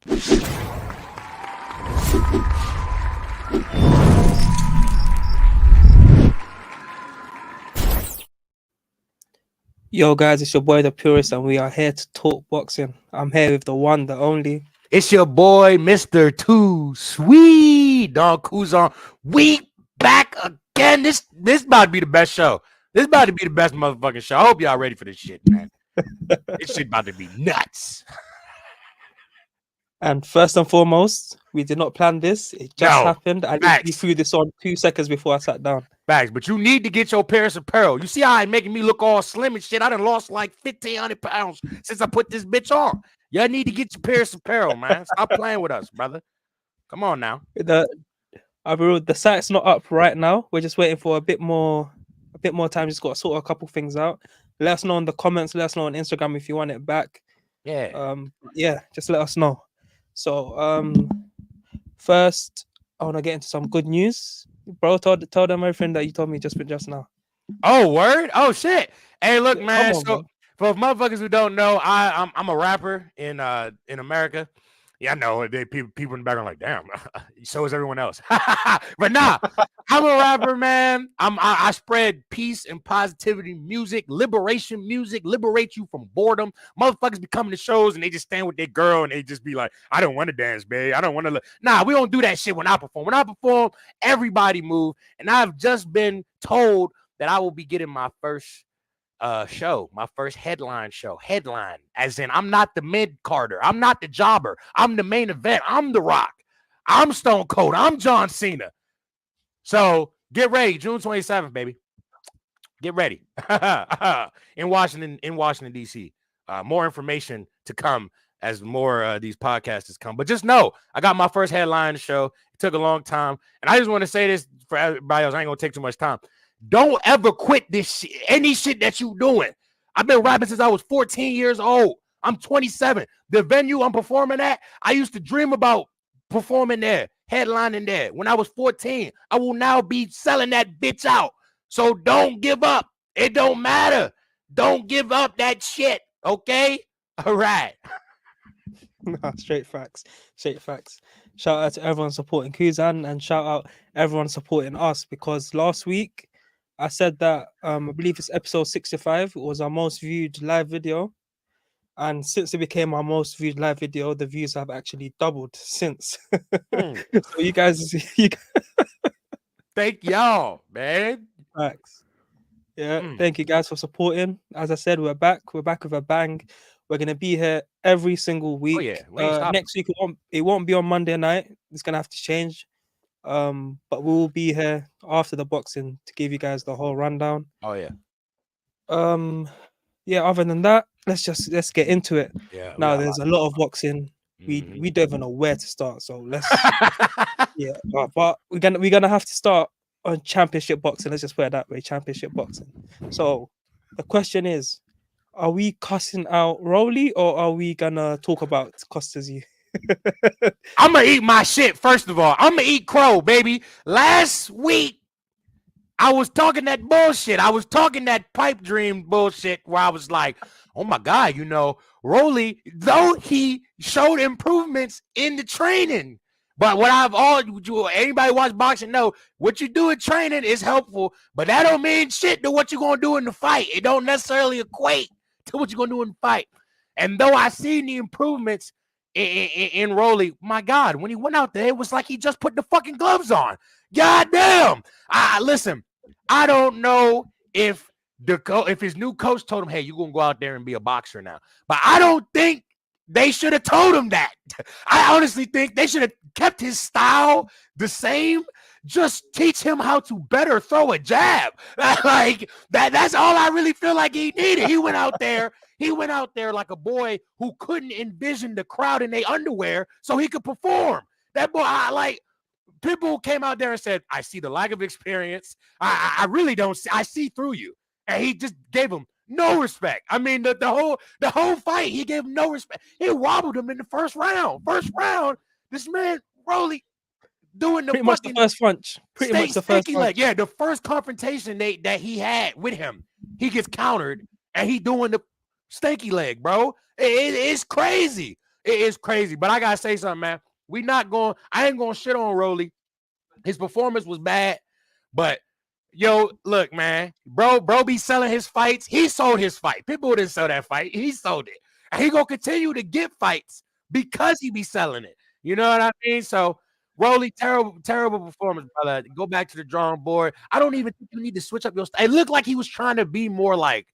Yo, guys, it's your boy, the Purist, and we are here to talk boxing. I'm here with the one, the only. It's your boy, Mr. Tszyu, Don Kuzan. We back again. This about to be the best show. This about to be the best motherfucking show. I hope y'all ready for this shit, man. This shit about to be nuts. And first and foremost, we did not plan this. It just happened. I literally threw this on 2 seconds before I sat down. Facts, but you need to get your Paris apparel. You see how I'm making me look all slim and shit? I done lost like 1,500 pounds since I put this bitch on. Y'all need to get your Paris apparel, man. Stop playing with us, brother. Come on now. The site's not up right now. We're just waiting for a bit more time. Just got to sort a couple things out. Let us know in the comments. Let us know on Instagram if you want it back. Yeah. Just let us know. So first I want to get into some good news. Bro, tell them everything that you told me just now. Oh, word? Oh shit. Hey, look, man. On, so for motherfuckers who don't know, I'm a rapper in America. Yeah, I know. People in the background like, damn, so is everyone else. But nah, I'm a rapper, man. I spread peace and positivity music, liberation music, liberate you from boredom. Motherfuckers be coming to shows and they just stand with their girl and they just be like, I don't want to dance, babe. I don't want to. Nah, we don't do that shit when I perform. When I perform, everybody move. And I've just been told that I will be getting my first show, my first headline show. Headline, as in I'm not the mid-carder, I'm not the jobber, I'm the main event, I'm The Rock, I'm Stone Cold, I'm John Cena. So get ready, June 27th, baby. Get ready. in Washington, DC. More information to come as more these podcasts come. But just know, I got my first headline show. It took a long time, and I just want to say this for everybody else. I ain't gonna take too much time. Don't ever quit this shit, any shit that you doing. I've been rapping since I was 14 years old. I'm 27. The venue I'm performing at, I used to dream about performing there, headlining there. When I was 14, I will now be selling that bitch out. So don't give up. It don't matter. Don't give up that shit, okay? All right. Straight facts. Shout out to everyone supporting Kuzan and shout out everyone supporting us, because last week I said that I believe it's episode 65. It was our most viewed live video. And since it became our most viewed live video, the views have actually doubled since. So you guys... Thank y'all, man. Facts. Yeah, thank you guys for supporting. As I said, we're back. We're back with a bang. We're going to be here every single week. Oh, yeah. Next week, it won't be on Monday night. It's going to have to change. But we will be here after the boxing to give you guys the whole rundown. Oh yeah. Other than that, let's get into it. Yeah. Now there's a lot of boxing. We don't even know where to start. So let's but we're gonna have to start on championship boxing. Let's just put it that way, championship boxing. So the question is, are we cussing out Rolly or are we gonna talk about Tszyu? I'm gonna eat my shit. First of all, I'm gonna eat crow, baby. Last week I was talking that bullshit. I was talking that pipe dream bullshit where I was like, oh my God, Rolly, though he showed improvements in the training, but anybody watch boxing know what you do in training is helpful, but that don't mean shit to what you're gonna do in the fight. It don't necessarily equate to what you're gonna do in the fight. And though I seen the improvements in Rolly, my God, when he went out there, it was like he just put the fucking gloves on. God damn. Listen, I don't know if his new coach told him, hey, you're going to go out there and be a boxer now. But I don't think they should have told him that. I honestly think they should have kept his style the same. Just teach him how to better throw a jab. Like that's all I really feel like he needed. He went out there like a boy who couldn't envision the crowd in their underwear so he could perform. That boy, people came out there and said, I see the lack of experience. I really don't see. I see through you. And he just gave him no respect. I mean, the whole fight, he gave him no respect. He wobbled him in the first round. This man, Rolly, doing the pretty much the first punch. Leg. Yeah, the first confrontation that he had with him, he gets countered and he doing the stanky leg, bro. It's crazy. It is crazy. But I gotta say something, man. I ain't gonna shit on Rolly. His performance was bad, but yo, look, man, bro be selling his fights. He sold his fight. Pitbull didn't sell that fight. He sold it. And he gonna continue to get fights because he be selling it. You know what I mean? So Rolly, terrible performance, brother. Go back to the drawing board. I don't even think you need to switch up your style. It looked like he was trying to be more like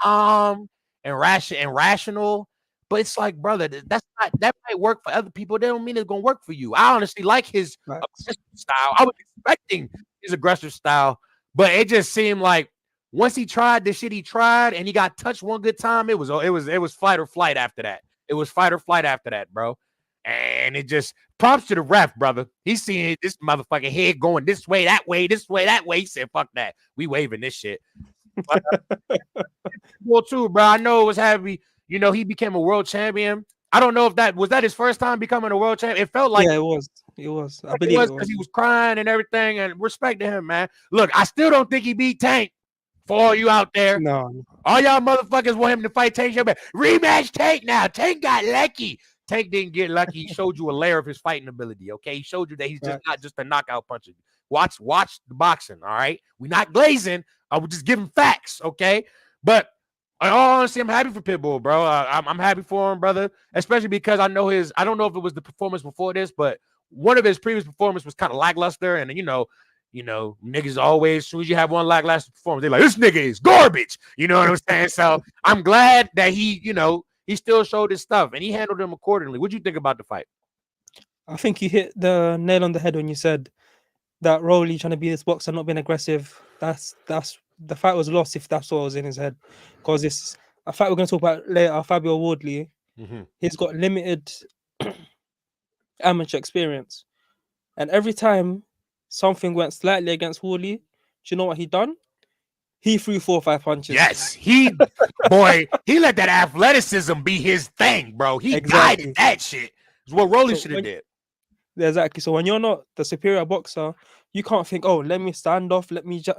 calm and rational. But it's like, brother, that might work for other people. That don't mean it's gonna work for you. I honestly like his aggressive style. I was expecting his aggressive style, but it just seemed like once he tried the shit he tried and he got touched one good time, it was fight or flight after that. It was fight or flight after that, bro. And it just props to the ref, brother. He's seeing this motherfucking head going this way, that way, this way, that way. He said, fuck that. We waving this shit. Well, too, bro. I know it was happy. You know, he became a world champion. I don't know if that was his first time becoming a world champion. It felt like it was. I believe it was because he was crying and everything. And respect to him, man. Look, I still don't think he beat Tank. For all you out there, no, all y'all motherfuckers want him to fight Tank. Rematch Tank now. Tank got lucky. Tank didn't get lucky. He showed you a layer of his fighting ability. Okay, he showed you that he's just not just a knockout puncher. Watch the boxing. All right, we're not glazing. I would just give him facts. Okay, but honestly, I'm happy for Pitbull, bro. I'm happy for him, brother. Especially because I know I don't know if it was the performance before this, but one of his previous performances was kind of lackluster, and you know, niggas always, as soon as you have one lackluster performance, they're like, this nigga is garbage. You know what I'm saying? So I'm glad that he still showed his stuff and he handled them accordingly. What'd you think about the fight? I think you hit the nail on the head when you said that Rolly trying to be this boxer, not being aggressive. That's the fight was lost if that's what was in his head. Because it's a fight we're going to talk about later. Fabio Wardley, he's got limited amateur experience, and every time something went slightly against Wardley, do you know what he done? He threw 4 or 5 punches. Yes, he let that athleticism be his thing, bro. He guided that shit. It's what Rolly should have did. Exactly. So when you're not the superior boxer, you can't think, oh, let me stand off,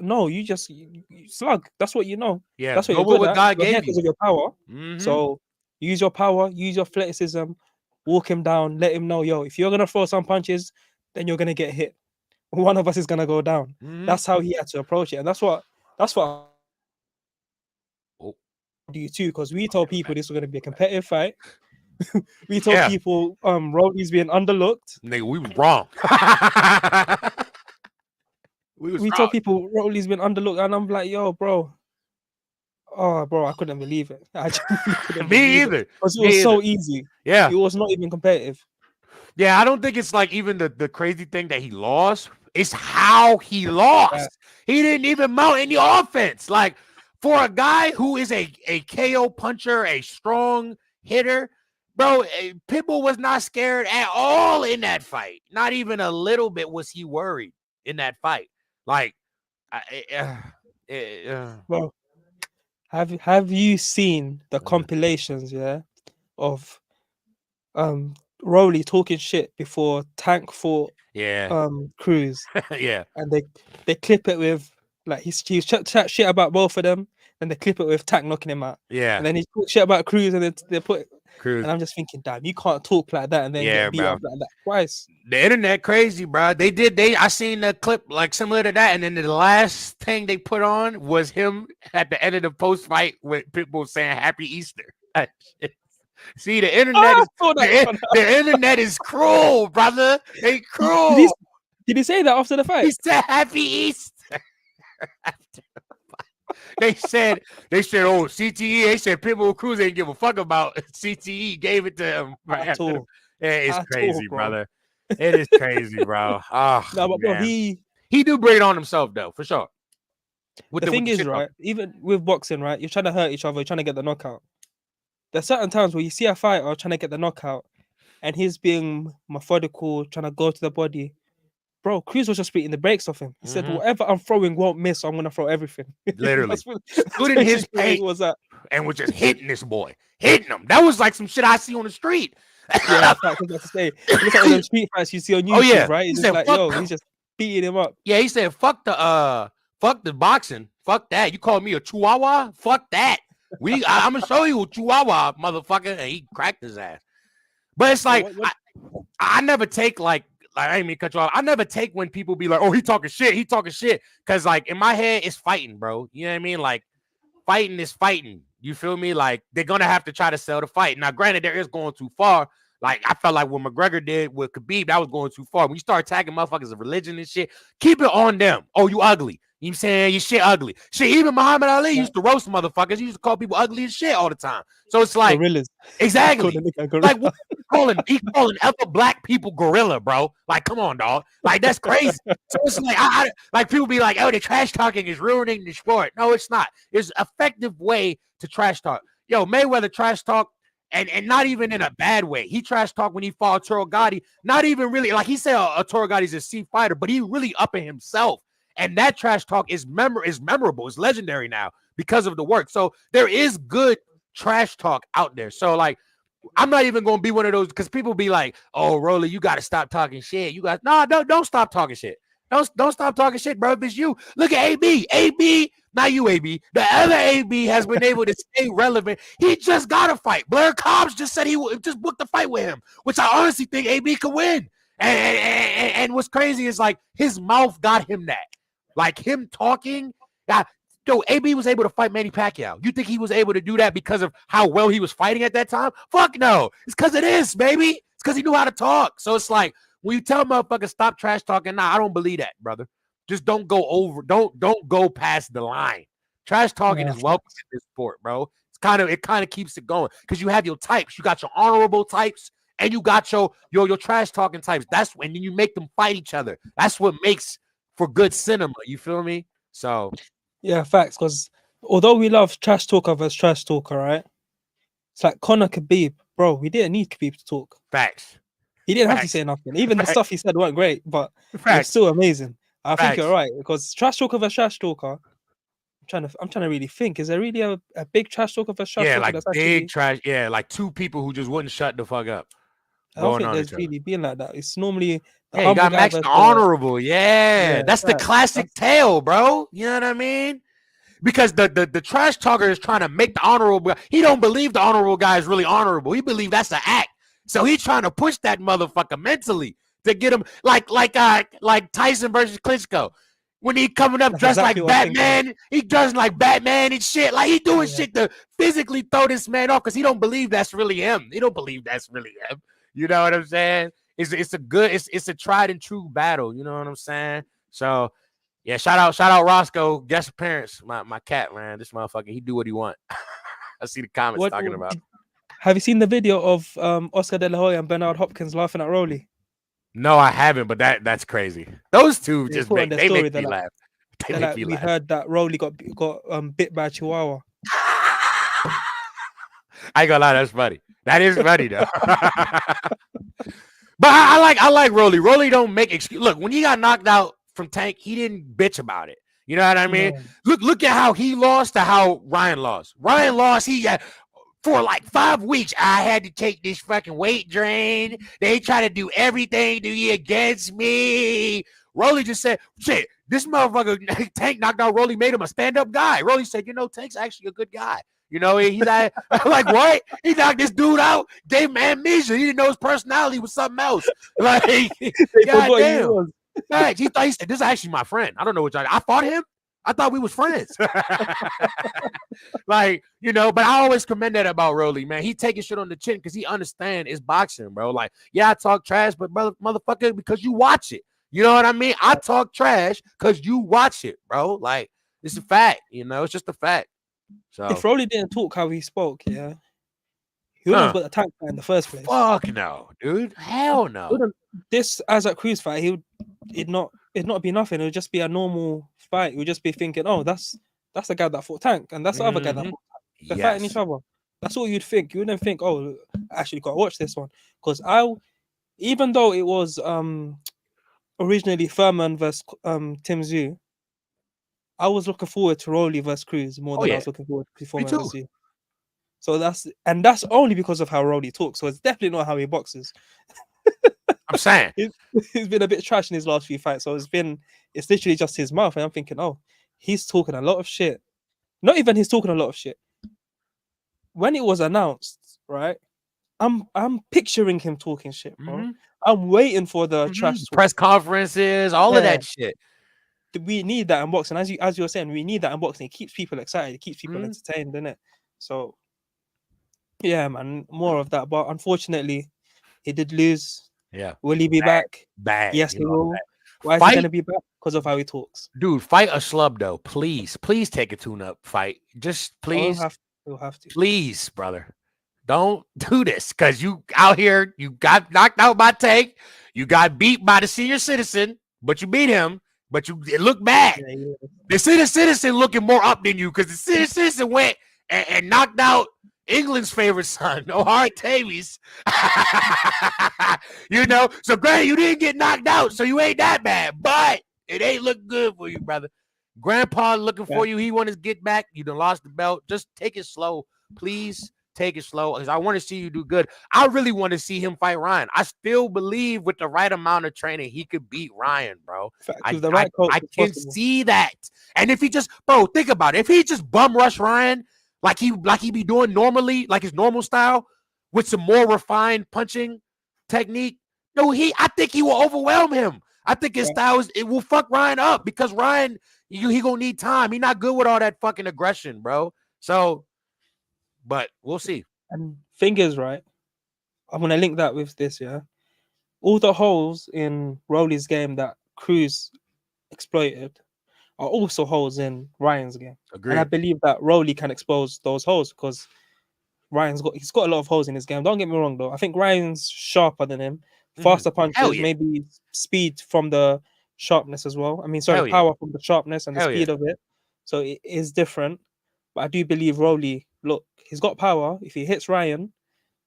no, you just slug. That's what you know. Yeah, that's what you're good at. God gave you because of your power. So use your power, use your athleticism, walk him down, let him know, yo, if you're gonna throw some punches, then you're gonna get hit. One of us is gonna go down. That's how he had to approach it, and that's what do you too, because we told people this was gonna be a competitive fight. We told people Rolly's being underlooked. Nigga, we was wrong. we told people Rolly's been underlooked, and I'm like, yo, bro. Oh, bro, I couldn't believe it. I just couldn't Me either. Because it was so easy. Yeah. It was not even competitive. Yeah, I don't think it's like even the crazy thing that he lost. It's how he lost. Yeah. He didn't even mount any offense. Like, for a guy who is a KO puncher, a strong hitter, bro, Pitbull was not scared at all in that fight. Not even a little bit was he worried in that fight. Like, well, have you seen the compilations, of Rolly talking shit before Tank fought Cruz? Yeah. And they clip it with, like, he's chat shit about both of them, and they clip it with Tank knocking him out. Yeah. And then he talk shit about Cruz, and then they put Cruz. And I'm just thinking, damn, you can't talk like that and then get beat up like that twice. The internet crazy, bro. I seen the clip like similar to that, and then the last thing they put on was him at the end of the post fight with Pitbull saying Happy Easter. See, the internet is cruel, brother. They cruel. Did he say that after the fight? He said Happy Easter. They said, oh, CTE. They said Pitbull Cruz ain't give a fuck about CTE. Gave it to him. It's crazy, brother. It is crazy, bro. Oh, no, but bro, he do bring it on himself though, for sure. The thing is, right, even with boxing, right, you're trying to hurt each other, you're trying to get the knockout. There's certain times where you see a fighter trying to get the knockout, and he's being methodical, trying to go to the body. Bro, Cruz was just beating the brakes off him. He said, whatever I'm throwing won't miss, so I'm going to throw everything. Literally. Stood in his paint was that. And was just hitting this boy. Hitting him. That was like some shit I see on the street. Yeah, I was about to say. It's like those street fights you see on YouTube, right? He's just like, he's just beating him up. Yeah, he said, fuck the boxing. Fuck that. You call me a chihuahua? Fuck that. I'm going to show you a chihuahua, motherfucker. And he cracked his ass. But it's like What? I never take like I ain't mean to cut you off. I never take when people be like, oh, he talking shit. Cause like in my head, it's fighting, bro. You know what I mean? Like fighting is fighting. You feel me? Like they're gonna have to try to sell the fight. Now, granted, there is going too far. Like I felt like what McGregor did with Khabib, that was going too far. When you start attacking motherfuckers of religion and shit, keep it on them. Oh, you ugly. You know what I'm saying? Your shit ugly. Shit, even Muhammad Ali used to roast motherfuckers. He used to call people ugly as shit all the time. So it's like Gorillas. exactly. Gorilla. Like what he calling other black people gorilla, bro. Like, come on, dog. Like that's crazy. So it's like I like people be like, oh, the trash talking is ruining the sport. No, it's not. It's an effective way to trash talk. Yo, Mayweather trash talk. And not even in a bad way. He trash talk when he fought Arturo Gatti. Not even really like he said Arturo Gatti's a C fighter, but he really upping himself. And that trash talk is memorable. It's legendary now because of the work. So there is good trash talk out there. So like, I'm not even gonna be one of those because people be like, "Oh, Rolly, you gotta stop talking shit." You guys, no, don't stop talking shit. Don't stop talking shit, bro. If it's you, look at AB, not you, AB. The other AB has been able to stay relevant. He just got a fight. Blair Cobbs just said he just booked a fight with him, which I honestly think AB could win. And what's crazy is like his mouth got him that. Like him talking, yo, AB was able to fight Manny Pacquiao. You think he was able to do that because of how well he was fighting at that time? Fuck no. It's because of this, baby. It's because he knew how to talk. So it's like when you tell motherfuckers stop trash talking, nah, I don't believe that, brother. Just don't go over. Don't go past the line. Trash talking is welcome in this sport, bro. It kind of keeps it going because you have your types. You got your honorable types and you got your trash talking types. That's when you make them fight each other. That's what makes for good cinema, you feel me? So yeah, facts. Because although we love trash talker versus trash talker, right? It's like Conor Khabib, bro. We didn't need Khabib to talk. facts. He didn't have to say nothing. Even the stuff he said weren't great, but it was still amazing. I think you're right because trash talker versus trash talker. I'm trying to really think. Is there really a big trash talker versus trash talker? Like that's big actually... trash. Yeah, like two people who just wouldn't shut the fuck up. I don't think there's really been like that. It's normally the you got Max the honorable. Yeah, that's the classic tale, bro. You know what I mean? Because the trash talker is trying to make the honorable. He don't believe the honorable guy is really honorable. He believes that's an act. So he's trying to push that motherfucker mentally to get him like Tyson versus Klitschko. When he coming up dressed like Batman, he dressed like Batman and shit. Like he doing shit to physically throw this man off because he don't believe that's really him. He don't believe that's really him. You know what I'm saying? It's a tried and true battle. You know what I'm saying? So yeah, shout out Roscoe, guest appearance. My cat, man. This motherfucker, he do what he want. I see the comments talking about. Have you seen the video of Oscar De La Hoya and Bernard Hopkins laughing at Rolly? No, I haven't, but that's crazy. Those two just make me laugh. We heard that Rolly got bit by a chihuahua. I ain't gonna lie, that's funny. That is funny though. But I like Rolly. Rolly don't make excuse. Look, when he got knocked out from Tank, he didn't bitch about it. You know what I mean? No. Look at how he lost to how Ryan lost. Ryan lost. He got for like 5 weeks. I had to take this fucking weight drain. They try to do everything to be against me. Rolly just said, shit, this motherfucker Tank knocked out Rolly, made him a stand-up guy. Rolly said, you know, Tank's actually a good guy. You know, he's like what? He knocked this dude out, gave him amnesia. He didn't know his personality was something else. Like, goddamn. He said, this is actually my friend. I don't know what y'all. I fought him. I thought we was friends. Like, you know, but I always commend that about Rolly, man. He taking shit on the chin because he understands it's boxing, bro. Like, yeah, I talk trash, but motherfucker, because you watch it. You know what I mean? I talk trash because you watch it, bro. Like, it's a fact, you know, it's just a fact. So if Rolly didn't talk how he spoke, he wouldn't have got the tank fight in the first place. Fuck no, dude. Hell no. This Isaac Cruz fight, it'd not be nothing. It would just be a normal fight. You would just be thinking, oh, that's the guy that fought Tank, and that's the other guy that fought Tank. They're fighting each other. That's all you'd think. You wouldn't think, oh, I actually gotta watch this one. Because even though it was originally Furman versus Tszyu, I was looking forward to Rolly versus Cruz more than I was looking forward to Furman versus Tszyu. So that's only because of how Rolly talks. So it's definitely not how he boxes. I'm saying he's been a bit trash in his last few fights. So it's literally just his mouth. And I'm thinking, oh, he's talking a lot of shit. Not even he's talking a lot of shit. When it was announced, right? I'm picturing him talking shit, bro. Mhm. I'm waiting for the trash talk. Press conferences, all of Yeah. that shit. We need that in boxing. As you were saying, we need that in boxing. It keeps people excited. It keeps people entertained, doesn't it? So yeah, man, more of that. But unfortunately, he did lose. Yeah. Will he be back? Bad. Yes, You he know, will. bad. Why is he gonna be back? Because of how he talks. Dude, fight a slub though. Please take a tune-up fight. Just please. We'll have to. Please, brother. Don't do this because you out here, you got knocked out by Tank. You got beat by the senior citizen, but you beat him. But it looked bad. Yeah. The senior citizen looking more up than you because the senior citizen went and knocked out England's favorite son, O'Hara Davies. You know, so great, you didn't get knocked out, so you ain't that bad, but it ain't look good for you, brother. Grandpa looking for you. He wants to get back. You done lost the belt. Just take it slow. Please take it slow because I want to see you do good. I really want to see him fight Ryan. I still believe with the right amount of training, he could beat Ryan, bro. I can see that. And if he just, bro, think about it. If he just bum rush Ryan like he be doing normally, like his normal style, with some more refined punching technique, I think he will overwhelm him. I think his style it will fuck Ryan up because Ryan, he gonna need time. He not good with all that fucking aggression, bro. So, but we'll see. And thing is, right, I'm gonna link that with this. Yeah, all the holes in Rolly's game that Cruz exploited are also holes in Ryan's game. Agreed. And I believe that Rolly can expose those holes because he's got a lot of holes in his game. Don't get me wrong though. I think Ryan's sharper than him. Faster punches, maybe speed from the sharpness as well. I mean, sorry, power from the sharpness and the speed of it. So it is different. But I do believe Rolly, look, he's got power. If he hits Ryan,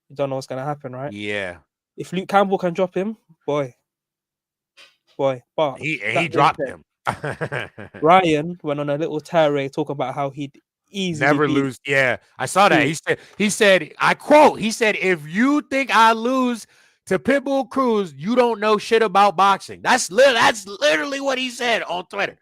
you don't know what's gonna happen, right? Yeah. If Luke Campbell can drop him, boy. But he dropped him. Ryan went on a little tirade talking about how he'd easily never lose. Yeah, I saw that. He said, I quote, he said, if you think I lose to Pitbull Cruz, you don't know shit about boxing. That's literally what he said on Twitter.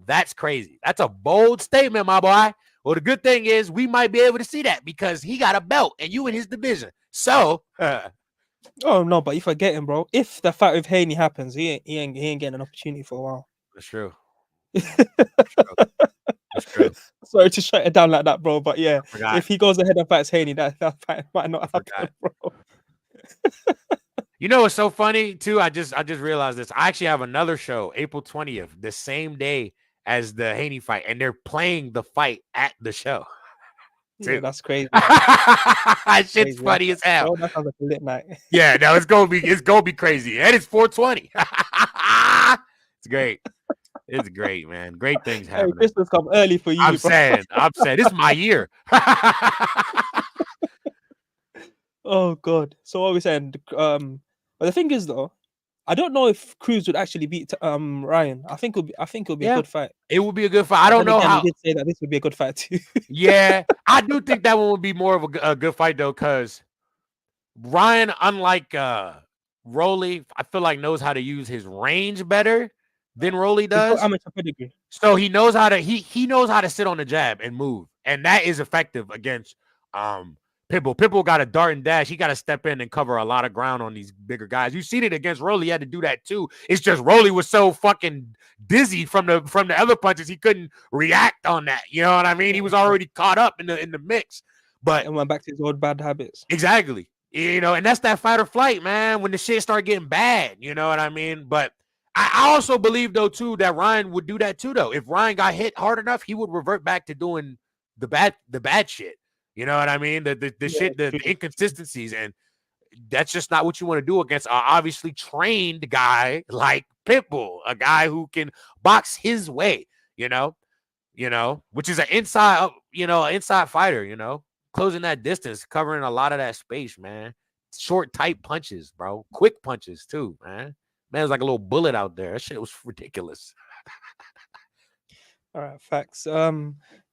That's crazy. That's a bold statement, my boy. Well, the good thing is we might be able to see that because he got a belt and you in his division. So, oh no, but you're forgetting, bro. If the fight with Haney happens, he ain't getting an opportunity for a while. That's true. That's true. Sorry to shut it down like that, bro. But yeah, if he goes ahead and fights Haney, that fight might not happen, bro. You know what's so funny too? I just realized this. I actually have another show, April 20th, the same day as the Haney fight, and they're playing the fight at the show. Yeah, that's crazy. Shit's funny as hell. Oh, that sounds like a lit night. Yeah, no, it's gonna be crazy, and it's 420. It's great. It's great, man. Great things happening. Hey, Christmas come early for you. I'm saying, this is my year. Oh God. So what are we saying? But the thing is, though, I don't know if Cruz would actually beat Ryan. I think it'll be a good fight. It would be a good fight. I don't know how. He did say that this would be a good fight too. Yeah, I do think that one would be more of a good fight though, because Ryan, unlike Rolly, I feel like knows how to use his range better than Rolly does. So he knows how to he knows how to sit on the jab and move, and that is effective against Pitbull. Pitbull got a dart and dash. He got to step in and cover a lot of ground on these bigger guys. You seen it against Rolly. He had to do that too. It's just Rolly was so fucking dizzy from the other punches. He couldn't react on that. You know what I mean? He was already caught up in the mix. But and went back to his old bad habits. Exactly. You know, and that's that fight or flight, man. When the shit start getting bad, you know what I mean? But I also believe though too that Ryan would do that too though. If Ryan got hit hard enough, he would revert back to doing the bad shit. You know what I mean? The inconsistencies, and that's just not what you want to do against an obviously trained guy like Pitbull, a guy who can box his way, you know, which is an inside fighter, closing that distance, covering a lot of that space, man. Short, tight punches, bro. Quick punches too, man. Man, it was like a little bullet out there. That shit was ridiculous. All right, facts.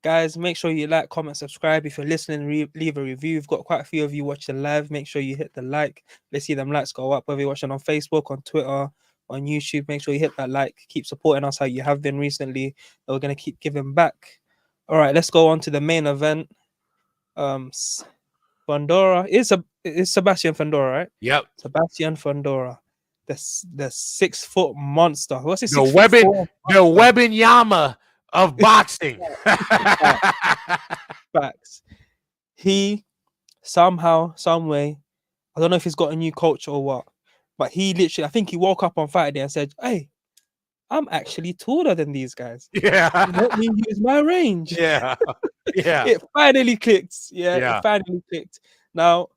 Guys, make sure you like, comment, subscribe. If you're listening, leave a review. We've got quite a few of you watching live. Make sure you hit the like. Let's see them likes go up. Whether you're watching on Facebook, on Twitter, on YouTube, make sure you hit that like. Keep supporting us how you have been recently. We're going to keep giving back. All right, let's go on to the main event. Fundora is Sebastian Fundora, right? Yep. Sebastian Fundora, the 6 foot monster. What's it? The 6'4" Webinyama of boxing. Facts. He somehow, some way, I don't know if he's got a new coach or what, but he literally, I think he woke up on Friday and said, "Hey, I'm actually taller than these guys. Yeah. Let me use my range." Yeah. Yeah. It finally clicked. Yeah, Yeah. it finally clicked. Now,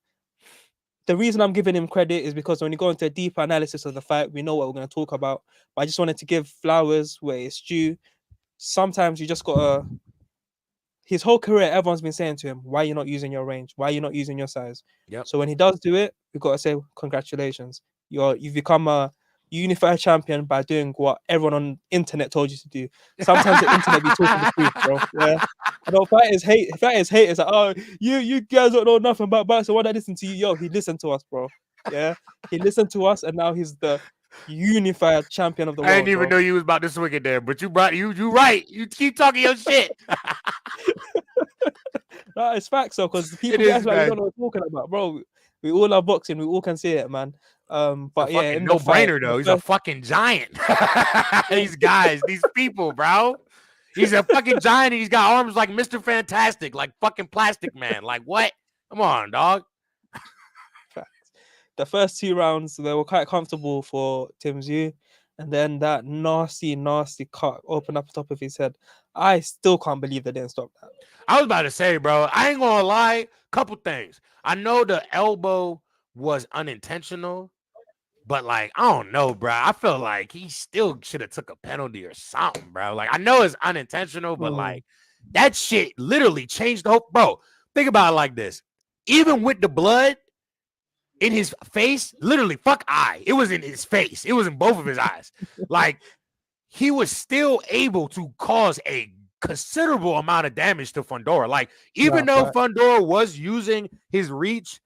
the reason I'm giving him credit is because when you go into a deeper analysis of the fight, we know what we're going to talk about. But I just wanted to give flowers where it's due. Sometimes you just gotta. His whole career, everyone's been saying to him, "Why are you not using your range? Why are you not using your size?" Yep. So when he does do it, we've got to say congratulations. You've become a unified champion by doing what everyone on internet told you to do. Sometimes the internet be talking the truth, bro. Yeah. I know fighters hate. Fighters hate. It's like, oh, you guys don't know nothing about boxing. Why don't I listen to you? Yo, he listened to us, bro. Yeah, he listened to us, and now he's the unified champion of the world. I didn't even know you was about to swing it there, but you right. You keep talking your shit. No, it's facts, though, because people act like we don't know what we're talking about, bro. We all love boxing. We all can see it, man. But yeah, in no the fight, brainer though. He's a fucking giant. These guys, these people, bro. He's a fucking giant. And he's got arms like Mr. Fantastic, like fucking Plastic Man. Like what? Come on, dog. The first 2 rounds, they were quite comfortable for Tszyu, and then that nasty cut opened up the top of his head. I still can't believe they didn't stop that. I was about to say, bro, I ain't gonna lie. Couple things. I know the elbow was unintentional, but like, I don't know, bro. I feel like he still should have took a penalty or something, bro. Like, I know it's unintentional, but like that shit literally changed the whole. Bro, think about it like this. Even with the blood in his face, literally, fuck eye. It was in his face. It was in both of his eyes. Like, he was still able to cause a considerable amount of damage to Fundora. Like, even though Fundora was using his reach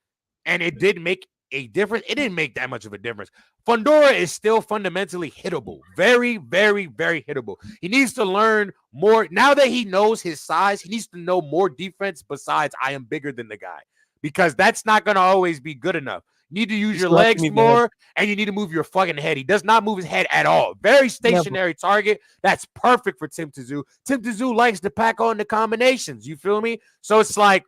and it did make a difference, it didn't make that much of a difference. Fundora is still fundamentally hittable. Very, very, very hittable. He needs to learn more. Now that he knows his size, he needs to know more defense besides I am bigger than the guy, because that's not going to always be good enough. You need to use your legs more, and you need to move your fucking head. He does not move his head at all. Very stationary target. That's perfect for Tim Tszyu. Tim Tszyu likes to pack on the combinations. You feel me? So it's like,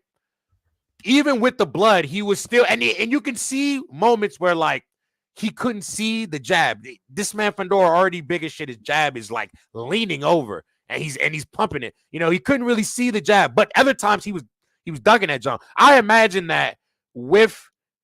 even with the blood, he was still, and you can see moments where like he couldn't see the jab. This man Fundora already big as shit. His jab is like leaning over, and he's pumping it. You know, he couldn't really see the jab, but other times he was ducking that jump. I imagine that with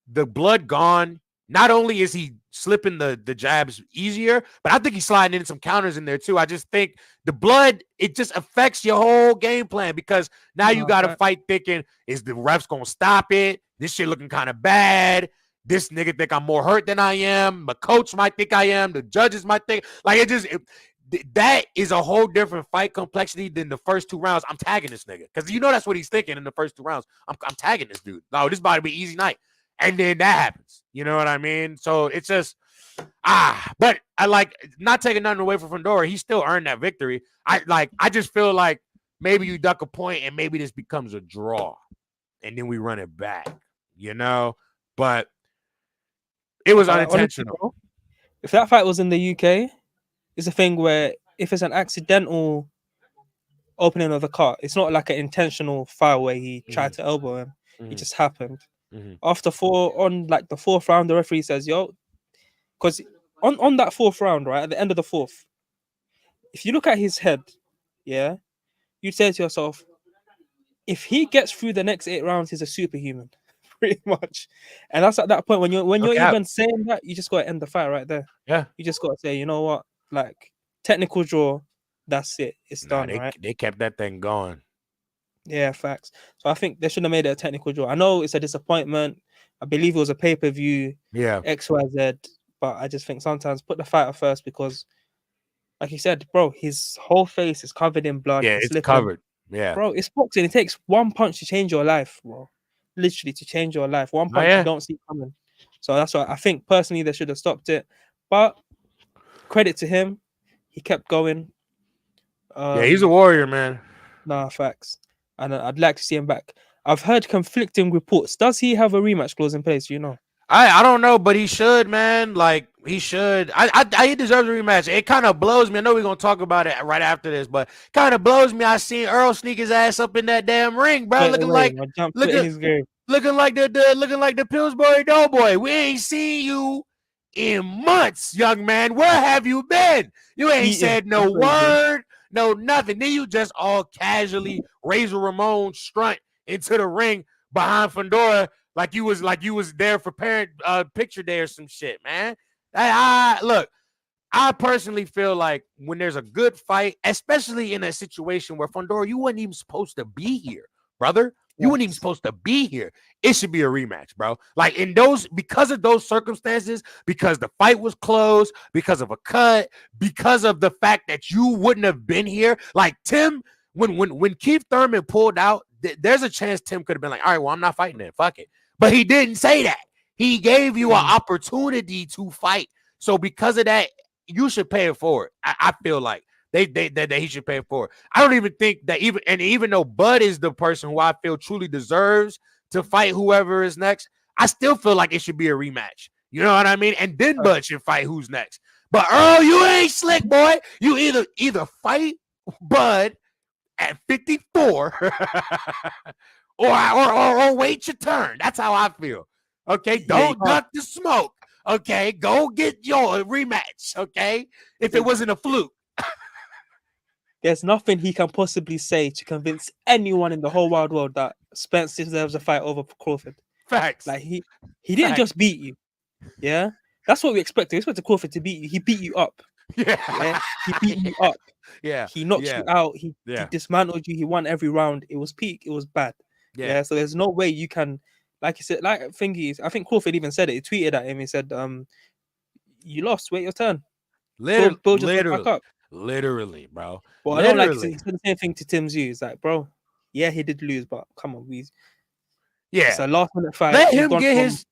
the blood gone, not only is he slipping the jabs easier, but I think he's sliding in some counters in there too. I just think the blood, it just affects your whole game plan, because now you got to fight thinking, is the refs going to stop it? This shit looking kind of bad. This nigga think I'm more hurt than I am. My coach might think I am. The judges might think. Like, that is a whole different fight complexity than the first 2 rounds. I'm tagging this nigga, because you know that's what he's thinking in the first 2 rounds. I'm tagging this dude. No, this about to be an easy night. And then that happens. You know what I mean? So it's just, but I like, not taking nothing away from Fundora. He still earned that victory. I just feel like maybe you duck a point and maybe this becomes a draw and then we run it back, you know? But it was unintentional. Honestly, if that fight was in the UK, it's a thing where if it's an accidental opening of the cut, it's not like an intentional foul where he tried to elbow him. It just happened. After the 4th round, the referee says, yo, because on that 4th round, right, at the end of the 4th, if you look at his head, yeah, you say to yourself, if he gets through the next 8 rounds, he's a superhuman, pretty much. And that's at that point when you're even saying that, you just got to end the fight right there. Yeah, you just got to say, you know what, like, technical draw, that's it, it's done. Right? They kept that thing going. Yeah, facts. So I think they should have made it a technical draw. I know it's a disappointment. I believe it was a pay-per-view. Yeah. XYZ. But I just think sometimes put the fighter first, because, like you said, bro, his whole face is covered in blood. Yeah, it's covered. Yeah. Bro, it's boxing. It takes one punch to change your life, bro. Literally, to change your life. One punch you don't see coming. So that's why I think, personally, they should have stopped it. But credit to him. He kept going. Yeah, he's a warrior, man. Nah, facts. And I'd like to see him back. I've heard conflicting reports. Does he have a rematch clause in place? You know. I don't know, but he should, man. Like he should. He deserves a rematch. It kind of blows me. I know we're gonna talk about it right after this, but kind of blows me. I seen Earl sneak his ass up in that damn ring, bro. Straight away, I jumped in his grave. Looking like the Pillsbury Doughboy. We ain't seen you in months, young man. Where have you been? You ain't said no word, no nothing. Then you just all casually Razor Ramon strunt into the ring behind Fundora like you was there for parent picture day or some shit, man. Look, I personally feel like when there's a good fight, especially in a situation where Fundora, you weren't even supposed to be here, brother. You weren't even supposed to be here. It should be a rematch, bro. Like because of those circumstances, because the fight was closed, because of a cut, because of the fact that you wouldn't have been here. Like Tim, when Keith Thurman pulled out, there's a chance Tim could have been like, all right, well, I'm not fighting then. Fuck it. But he didn't say that. He gave you an opportunity to fight. So because of that, you should pay it forward. I feel like that he should pay it forward. I don't even think that even though Bud is the person who I feel truly deserves to fight whoever is next, I still feel like it should be a rematch. You know what I mean? And then Bud should fight who's next. But Earl, you ain't slick, boy. You either fight Bud at 54 or wait your turn. That's how I feel. Okay, don't duck the smoke. Okay, go get your rematch. Okay, if it wasn't a fluke. There's nothing he can possibly say to convince anyone in the whole wide world that Spence deserves a fight over Crawford. Facts. Like he didn't just beat you. Yeah, that's what we expected. We expected Crawford to beat you. He beat you up. Yeah? He beat you up. Yeah, he knocked you out. He dismantled you. He won every round. It was peak. It was bad. Yeah. So there's no way you can, like you said, like thingies. I think Crawford even said it. He tweeted at him. He said, "You lost. Wait your turn. Literally, bro. But I don't like he said the same thing to Tim Tszyu. It's like, bro, yeah, he did lose, but come on, it's a last minute fight. Let him get his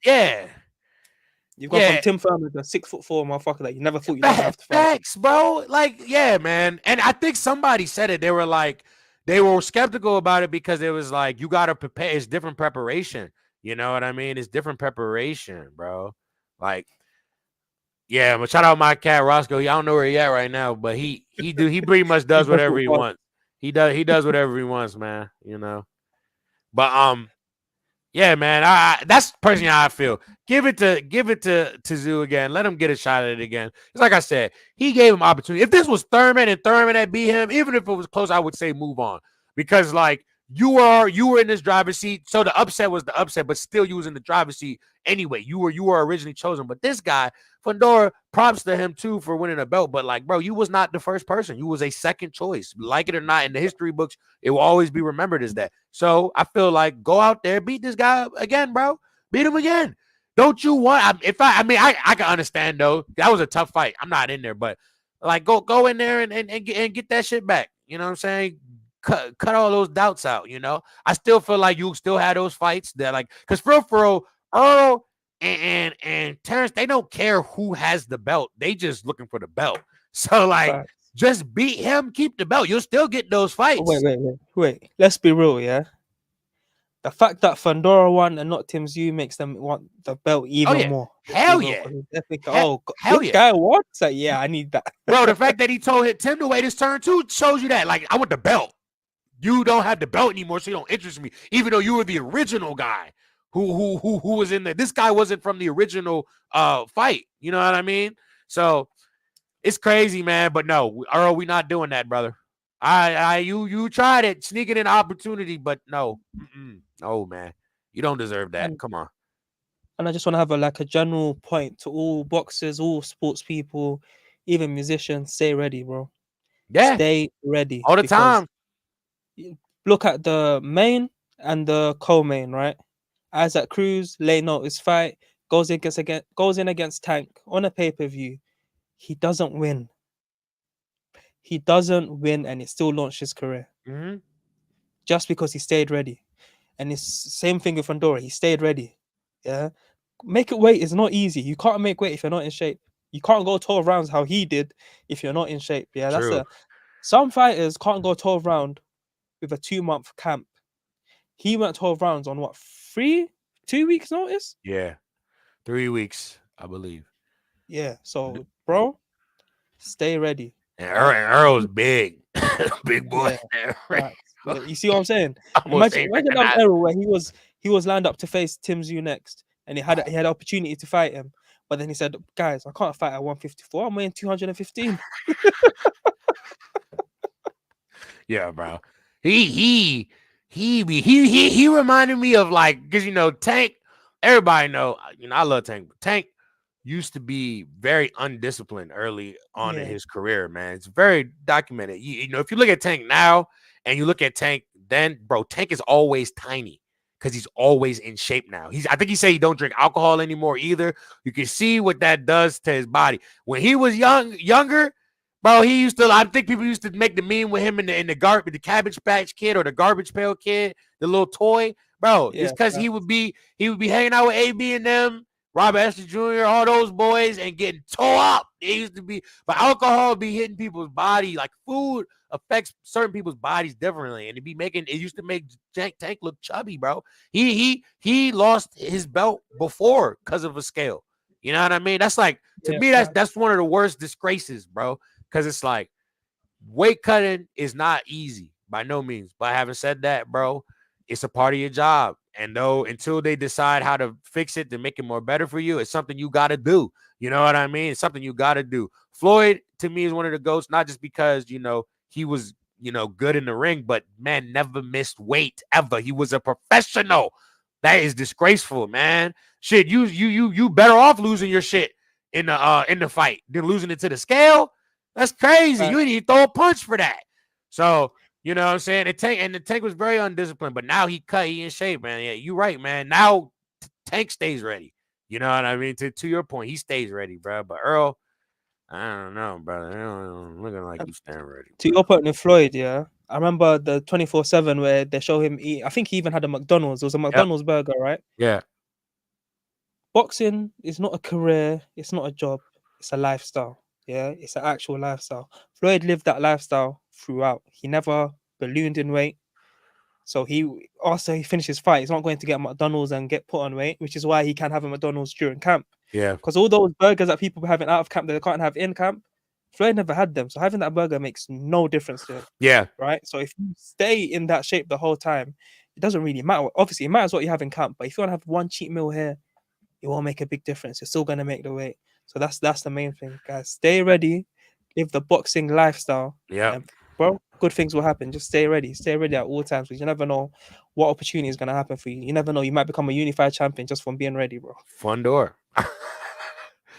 You've gone from Tim Thurman, the 6'4" motherfucker that you never thought you'd have to fight. Facts, bro. Like, yeah, man. And I think somebody said it. They were skeptical about it because it was like, you got to prepare. It's different preparation. You know what I mean? It's different preparation, bro. Like, yeah, but shout out my cat Roscoe. I don't know where he at right now, but he pretty much does whatever he wants. He does whatever he wants, man. You know. But yeah, man. That's personally how I feel. Give it to Tszyu again. Let him get a shot at it again. It's like I said, he gave him opportunity. If this was Thurman and Thurman had beat him, even if it was close, I would say move on. Because like you were in this driver's seat. So the upset was the upset, but still you was in the driver's seat anyway. You were originally chosen. But this guy, Fundora, props to him too for winning a belt. But like, bro, you was not the first person. You was a second choice. Like it or not, in the history books, it will always be remembered as that. So I feel like go out there, beat this guy again, bro. Beat him again. Don't you want? I can understand though. That was a tough fight. I'm not in there, but like go in there and get that shit back. You know what I'm saying? Cut all those doubts out. You know, I still feel like you still had those fights that like, because for real, Earl and Terrence, they don't care who has the belt. They just looking for the belt. So like, just beat him, keep the belt. You'll still get those fights. Wait. Let's be real, yeah. The fact that Fundora won and not Tim Tszyu makes them want the belt even more. Hell yeah. Guy won. So yeah, I need that. Bro, the fact that he told Tim to wait his turn too shows you that. Like, I want the belt. You don't have the belt anymore, so you don't interest me. Even though you were the original guy who was in there. This guy wasn't from the original fight. You know what I mean? So it's crazy, man. But no, Earl, we not doing that, brother. You tried it, sneaking in opportunity, but no. Oh man, you don't deserve that. Come on. And I just want to have a general point to all boxers, all sports people, even musicians. Stay ready, bro. Yeah, stay ready all the time. Look at the main and the co-main, right? Isaac Cruz, late notice fight, goes in against Tank on a pay-per-view. He doesn't win. And it still launched his career. Just because he stayed ready. And it's same thing with Fundora. He stayed ready. Yeah. Make it weight is not easy. You can't make weight if you're not in shape. You can't go 12 rounds how he did if you're not in shape. Yeah. True. Some fighters can't go 12 rounds with a 2-month camp. He went 12 rounds on what, 2 weeks notice? Yeah, 3 weeks, I believe. Yeah. So, bro, stay ready. And Like, Earl's big, big boy. yeah. Facts. Yeah, you see what I'm saying? Almost ain't Imagine that recognized. era where he was lined up to face Tszyu next, and he had opportunity to fight him, but then he said, "Guys, I can't fight at 154. I'm weighing 215." Yeah, bro. He reminded me of like, because Tank. Everybody know, I love Tank. Tank used to be very undisciplined early on in Yeah, his career, man. It's very documented. If you look at Tank now and you look at Tank then, bro, Tank is always tiny because he's always in shape now. I think he said he don't drink alcohol anymore either. You can see what that does to his body. When he was younger, bro, I think people used to make the meme with him in the Cabbage Patch Kid or the Garbage Pail Kid, the little toy. Bro, it's yeah, because he would be hanging out with AB and them, Robert Estes Jr., all those boys, and getting tore up. They used to be, but alcohol be hitting people's body. Like food affects certain people's bodies differently, and it used to make Tank look chubby, bro. He lost his belt before because of a scale. You know what I mean? That's like, to yeah. me, that's one of the worst disgraces, bro. Because it's like, weight cutting is not easy by no means. But having said that, bro, it's a part of your job. And though until they decide how to fix it to make it more better for you, it's something you got to do. You know what I mean? It's something you got to do. Floyd, to me, is one of the GOATs, not just because, he was, good in the ring, but man, never missed weight ever. He was a professional. That is disgraceful, man. Shit, you better off losing your shit in the fight than losing it to the scale. That's crazy. You didn't even throw a punch for that. So, you know what I'm saying? The Tank was very undisciplined, but now he in shape, man. Yeah, you're right, man. Now Tank stays ready. You know what I mean? To your point, he stays ready, bro. But Earl, I don't know, brother. Looking like you staying ready. To your point with Floyd, yeah, I remember the 24/7 where they show him eat. I think he even had a McDonald's. It was a McDonald's burger, right? Yeah. Boxing is not a career. It's not a job. It's a lifestyle. Yeah, it's an actual lifestyle. Floyd lived that lifestyle throughout. He never ballooned in weight. So after he finished his fight, he's not going to get McDonald's and get put on weight, which is why he can have a McDonald's during camp. Yeah. Because all those burgers that people having out of camp that they can't have in camp, Floyd never had them. So having that burger makes no difference to him. Yeah. Right. So if you stay in that shape the whole time, it doesn't really matter. Obviously, it matters what you have in camp. But if you want to have one cheat meal here, it won't make a big difference. You're still gonna make the weight. So that's the main thing, guys. Stay ready, live the boxing lifestyle. Yeah. Bro, good things will happen. Just stay ready. Stay ready at all times because you never know what opportunity is gonna happen for you. You never know. You might become a unified champion just from being ready, bro. Fundora.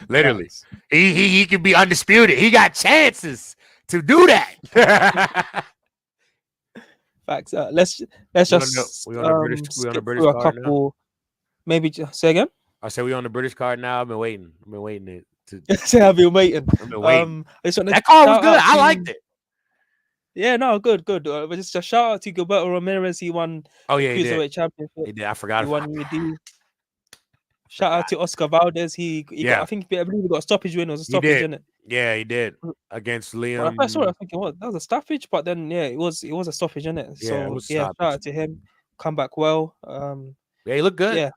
Literally. Facts. He could be undisputed. He got chances to do that. Facts. Let's just we on the British through a card couple. Maybe say again. I said we on the British card now. I've been waiting. To Say I've been waiting. I've been waiting. That card was good. I liked it. Yeah, no, good. But just a shout out to Gilberto Ramirez. He won Cruiserweight Championship. He did. I forgot. He won UD. Shout out to Oscar Valdez. I believe he got a stoppage win. It was a stoppage, didn't it? Yeah, he did against Liam. When I first saw it, I think that was a stoppage, but then it was a stoppage, isn't it? So shout out to him. Come back well. He looked good.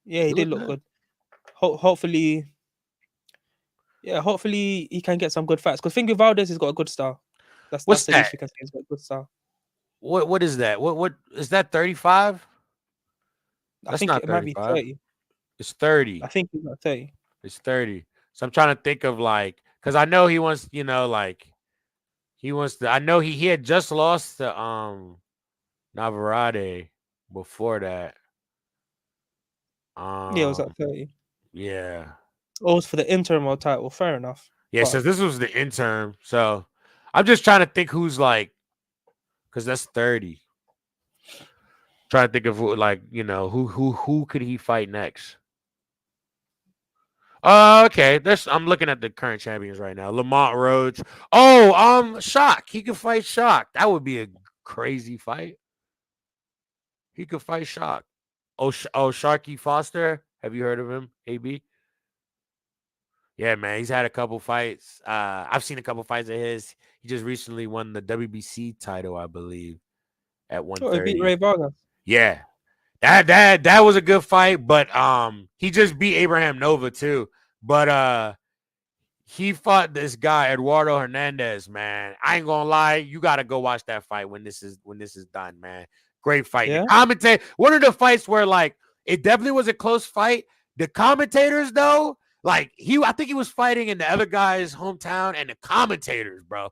Yeah, he did look good. Hopefully he can get some good fights. Because I think Valdez has got a good style. That's the least we can say. He's got a good style. What is that? What is that? 35? I think it might be 30. It's 30. I think he's got 30. It's 30. So I'm trying to think of because I know he wants, I know he had just lost to Navarrete before that. It was at 30. Yeah. Oh, it was for the interim title. Fair enough. Yeah, so this was the interim. So I'm just trying to think who's because that's 30. Trying to think of who could he fight next. Okay. I'm looking at the current champions right now. Lamont Roach. Shock. He could fight Shock. That would be a crazy fight. He could fight Shock. Sharky Foster. Have you heard of him? AB. Yeah, man. He's had a couple fights. I've seen a couple fights of his. He just recently won the WBC title, I believe, at 130. He beat Ray Vargas. Yeah. That was a good fight, but he just beat Abraham Nova too. But he fought this guy, Eduardo Hernandez, man. I ain't gonna lie, you gotta go watch that fight when this is done, man. Great fight. Yeah. The commentator, one of the fights where like it definitely was a close fight. The commentators, though, like I think he was fighting in the other guy's hometown, and the commentators, bro,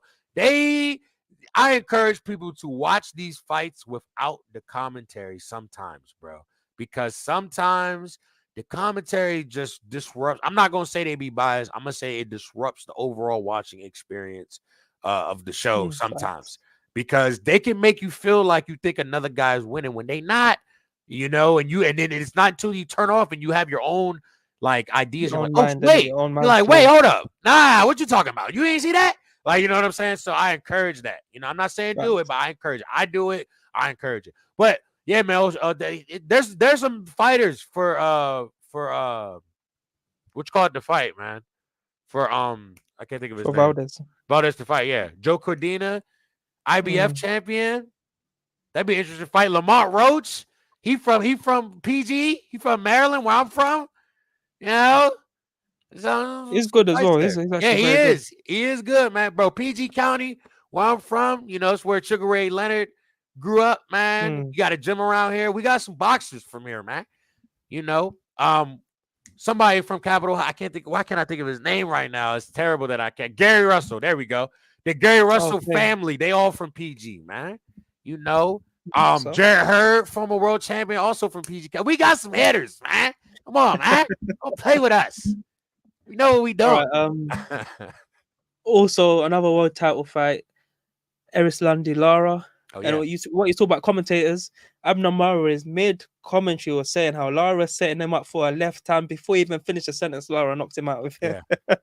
I encourage people to watch these fights without the commentary sometimes, bro, because sometimes the commentary just disrupts. I'm not going to say they be biased. I'm going to say it disrupts the overall watching experience of the show sometimes, because they can make you feel like you think another guy is winning when they not, and then it's not until you turn off and you have your own like ideas. You're like, oh, wait. You're like, wait, hold up. Nah, what you talking about? You ain't see that? Like, you know what I'm saying? So I encourage that. I'm not saying do it, but I encourage it. I do it. I encourage it. But yeah, man, there's some fighters for what you call it, the fight, man. For I can't think of his name. Valdez to fight, yeah. Joe Cordina, IBF champion. That'd be an interesting fight. Lamont Roach, he from PG, he from Maryland, where I'm from. So he's good as well. He is. He is good, man, bro. PG County, where I'm from, it's where Sugar Ray Leonard grew up, man. You got a gym around here. We got some boxers from here, man. Somebody from Capitol. Why can't I think of his name right now? It's terrible that I can't. Gary Russell. There we go. The Gary Russell family. They all from PG, man. Jarrett Hurd, former world champion, also from PG. We got some hitters, man. Come on, man. Don't play with us. We know what we doing. Right, also, another world title fight. Eris Landi Lara. Oh, yeah. And what you talk about commentators, Abner Mara's mid-commentary was saying how Lara's setting him up for a left hand before he even finished the sentence. Lara knocked him out with him. Yeah.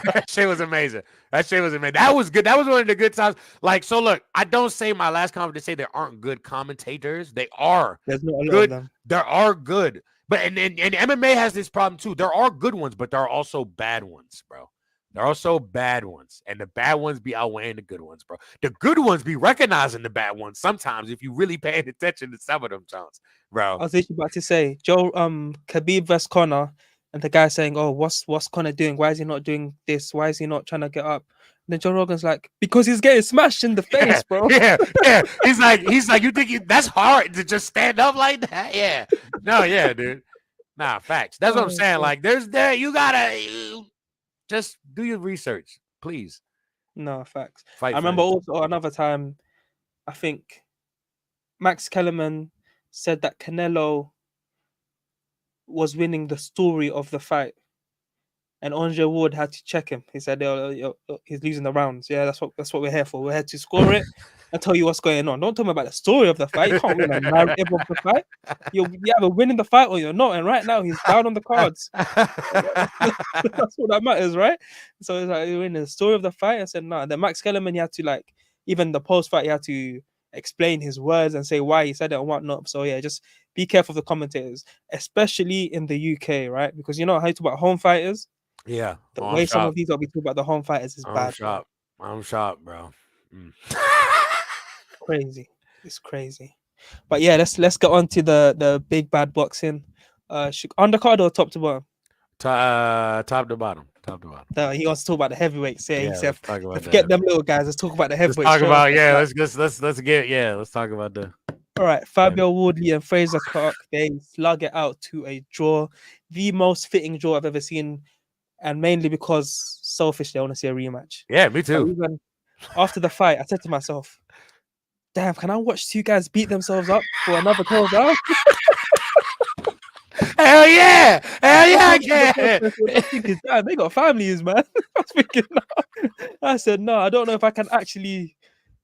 That shit was amazing. That was good. That was one of the good times. Like, so look, I don't say my last comment to say there aren't good commentators. They are. There's not a lot good. Of them. There are good. But and MMA has this problem too. There are good ones, but there are also bad ones, bro. There are also bad ones, and the bad ones be outweighing the good ones, bro. The good ones be recognizing the bad ones sometimes if you really paying attention to some of them, Jones, bro. I was literally about to say, Joe, Khabib vs Conor, and the guy saying, "Oh, what's Conor doing? Why is he not doing this? Why is he not trying to get up?" And then Joe Rogan's like, "Because he's getting smashed in the face, bro." Yeah. He's like, you think that's hard to just stand up like that? Yeah. No, yeah, dude. Nah, facts. That's what I'm saying. Like, you gotta. Just do your research, please. No, facts. I remember also another time, I think Max Kellerman said that Canelo was winning the story of the fight. And Andre Ward had to check him. He said, he's losing the rounds. Yeah, that's what we're here for. We're here to score it and tell you what's going on. Don't tell me about the story of the fight. You can't win a narrative of the fight. You're either winning the fight or you're not. And right now, he's down on the cards. That's what that matters, right? So it's like, you're winning the story of the fight. I said, no. And then Max Kellerman, he had to, even the post-fight, he had to explain his words and say why he said it and whatnot. So, yeah, just be careful of the commentators, especially in the UK, right? Because you know how you talk about home fighters? Yeah, the way some of these are we talk about the home fighters is bad. I'm shocked, bro. Crazy, it's crazy. But yeah, let's get on to the big bad boxing. Undercard or top to bottom? Top to bottom. No, he wants to talk about the heavyweights. Yeah, forget them little guys. Let's talk about the heavyweights. Let's talk about let's talk about the. All right, Fabio, Wardley, and Frazer Clarke, they slug it out to a draw, the most fitting draw I've ever seen. And mainly because selfishly, I want to see a rematch. Yeah, me too. Even after the fight, I said to myself, damn, can I watch two guys beat themselves up for another 12 rounds? Hell yeah, I can. Damn, they got families, man. I was thinking, no. I said, no, I don't know if I can actually.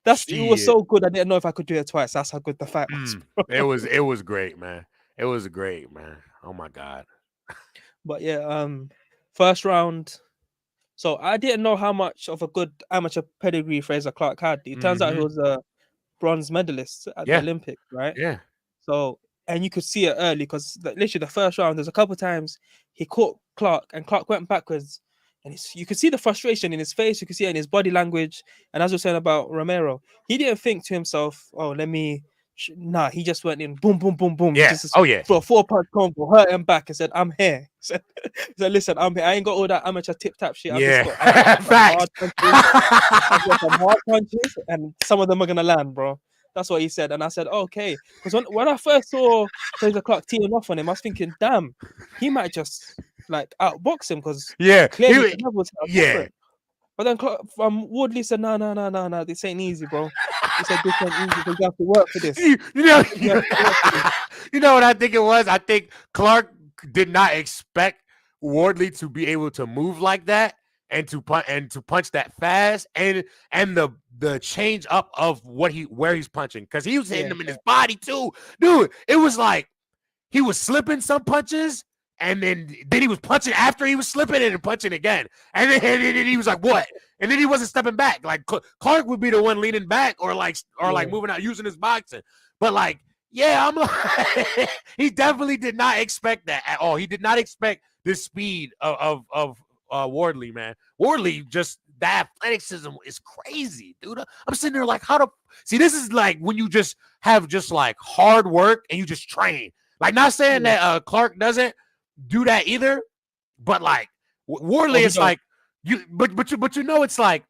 It was so good. I didn't know if I could do it twice. That's how good the fight was. It was great, man. It was great, man. Oh my god. But yeah, first round. So I didn't know how much of a good amateur pedigree Frazer Clarke had. It turns out he was a bronze medalist at the Olympics, right? Yeah. So, and you could see it early because literally the first round, there's a couple of times he caught Clarke and Clarke went backwards. And you could see the frustration in his face. You could see it in his body language. And as we're saying about Romero, he didn't think to himself, oh, let me Nah, he just went in, boom, boom, boom, boom. Yeah. Just Oh yeah. for a 4-punch combo, hurt him back and said, "I'm here." He said, "Listen, I'm here. I ain't got all that amateur tip tap shit. I've just got some Facts. hard punches. I've got some hard punches, and some of them are gonna land, bro." That's what he said, and I said, "Okay," because when I first saw Frazer Clarke teeing off on him, I was thinking, "Damn, he might just like outbox him because Yeah. clearly the levels are Yeah. different." But then Wardley said, "No, this ain't easy, bro." He said, "This ain't easy. You have to work for this." You know, You have to work for this. you know what I think it was? I think Clarke did not expect Wardley to be able to move like that and to punch that fast and the change up of where he's punching, because he was hitting him in his body too, dude. It was like he was slipping some punches. And then he was punching after he was slipping and punching again. And then he was like, what? And then he wasn't stepping back. Like Clarke would be the one leaning back or like moving out, using his boxing. But like, yeah, I'm like, he definitely did not expect that at all. He did not expect the speed of Wardley, man. Wardley, just that athleticism is crazy, dude. I'm sitting there like, see, this is like when you just have just like hard work and you just train. Like, not saying that Clarke doesn't do that either, but like Wardley, it's like but you know, it's like,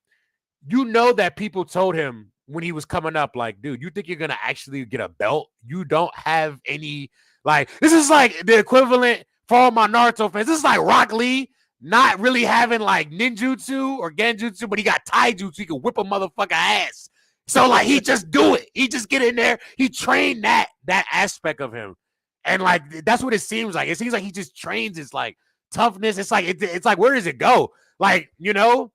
you know, that people told him when he was coming up, like, dude, you think you're gonna actually get a belt? You don't have any, like, this is like the equivalent for all my Naruto fans. This is like Rock Lee not really having like ninjutsu or genjutsu, but he got taijutsu. He can whip a motherfucker ass. So like, he just do it. He just get in there. He trained that aspect of him. And like, that's what it seems like. It seems like he just trains his like toughness. It's like it's like, where does it go? Like, you know,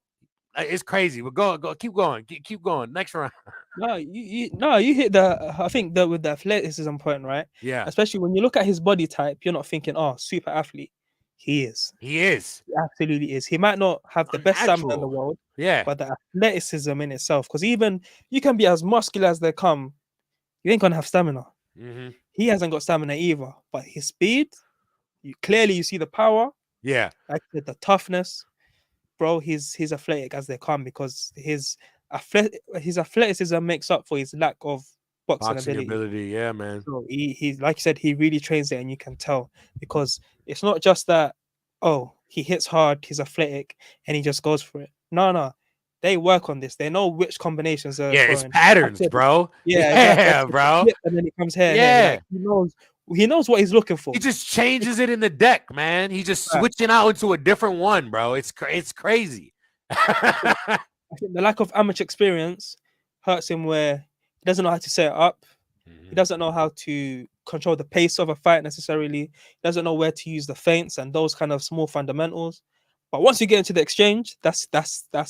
it's crazy. But go, keep going, keep going. Next round. No, you hit the. I think that with the athleticism point, right? Yeah, Especially when you look at his body type, you're not thinking, "Oh, super athlete." He is. He Absolutely is. He might not have the best stamina in the world, yeah, but the athleticism in itself. Because even you can be as muscular as they come, you ain't gonna have stamina. mm-hmm. He hasn't got stamina either, but his speed, you see the power. Yeah, Like the toughness, bro. He's athletic as they come, because his athleticism makes up for his lack of boxing ability. Yeah, man. So he like you said, he really trains it, and you can tell, because it's not just that, oh, he hits hard, he's athletic, and he just goes for it. No. They work on this. They know which combinations are. Yeah, it's patterns, bro. Yeah, exactly. Bro. And then he comes here. Yeah, like, he knows what he's looking for. He just changes it in the deck, man. He's just switching out into a different one, bro. It's crazy. I think the lack of amateur experience hurts him, where he doesn't know how to set it up. He doesn't know how to control the pace of a fight necessarily. He doesn't know where to use the feints and those kind of small fundamentals. But once you get into the exchange, that's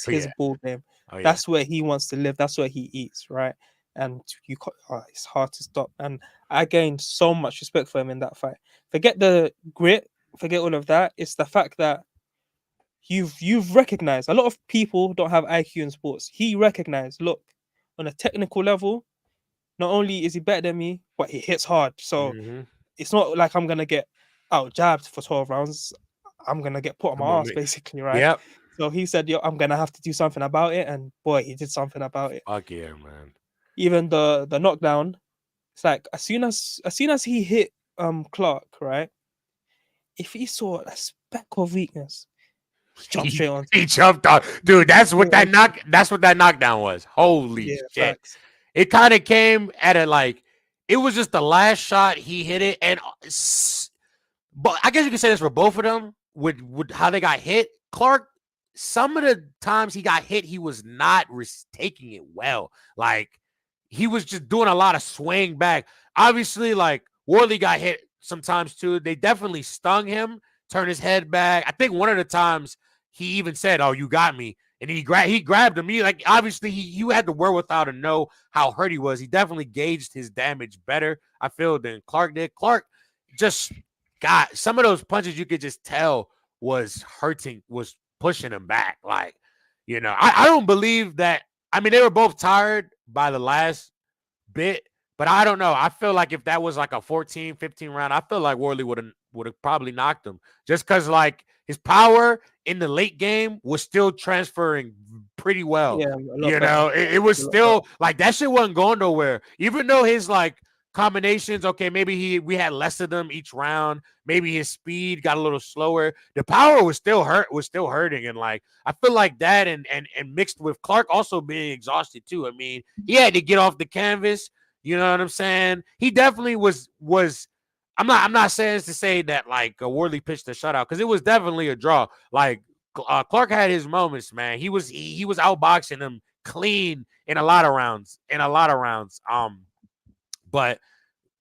his ball game. Oh, yeah. That's where he wants to live. That's where he eats, right? And it's hard to stop. And I gained so much respect for him in that fight. Forget the grit, forget all of that. It's the fact that you've recognized, a lot of people don't have IQ in sports. He recognized, look, on a technical level, not only is he better than me, but he hits hard. So it's not like I'm gonna get out jabbed for 12 rounds. I'm gonna get put on my ass, basically, right? Yep. So he said, "Yo, I'm gonna have to do something about it," and boy, he did something about it. Fuck yeah, man! Even the knockdown, it's like as soon as he hit Clarke, right? If he saw a speck of weakness, he jumped straight on. He jumped on, dude. That's what that knockdown was. Holy shit! Facts. It kind of came at it was just the last shot he hit it, and but I guess you could say this for both of them with how they got hit. Clarke, some of the times he got hit, he was not taking it well. Like, he was just doing a lot of swing back. Obviously, like, Wardley got hit sometimes too. They definitely stung him, turned his head back. I think one of the times he even said, "Oh, you got me." And he grabbed him. He, like, obviously you had the wherewithal to know how hurt he was. He definitely gauged his damage better, I feel, than Clarke did. Clarke just got some of those punches, you could just tell was hurting, was pushing him back. Like, you know, I don't believe that. I mean, they were both tired by the last bit, but I don't know. I feel like if that was like a 14, 15 round, I feel like Wardley would have probably knocked him, just because, like, his power in the late game was still transferring pretty well. Yeah, you know, it was still like that shit wasn't going nowhere. Even though his like combinations. Okay, maybe we had less of them each round. Maybe his speed got a little slower. The power was still hurting, and like I feel like that, and mixed with Clarke also being exhausted too. I mean, he had to get off the canvas. You know what I'm saying? He definitely was. I'm not saying this to say that like Wardley pitched a shutout, because it was definitely a draw. Like Clarke had his moments, man. He was outboxing him clean in a lot of rounds. But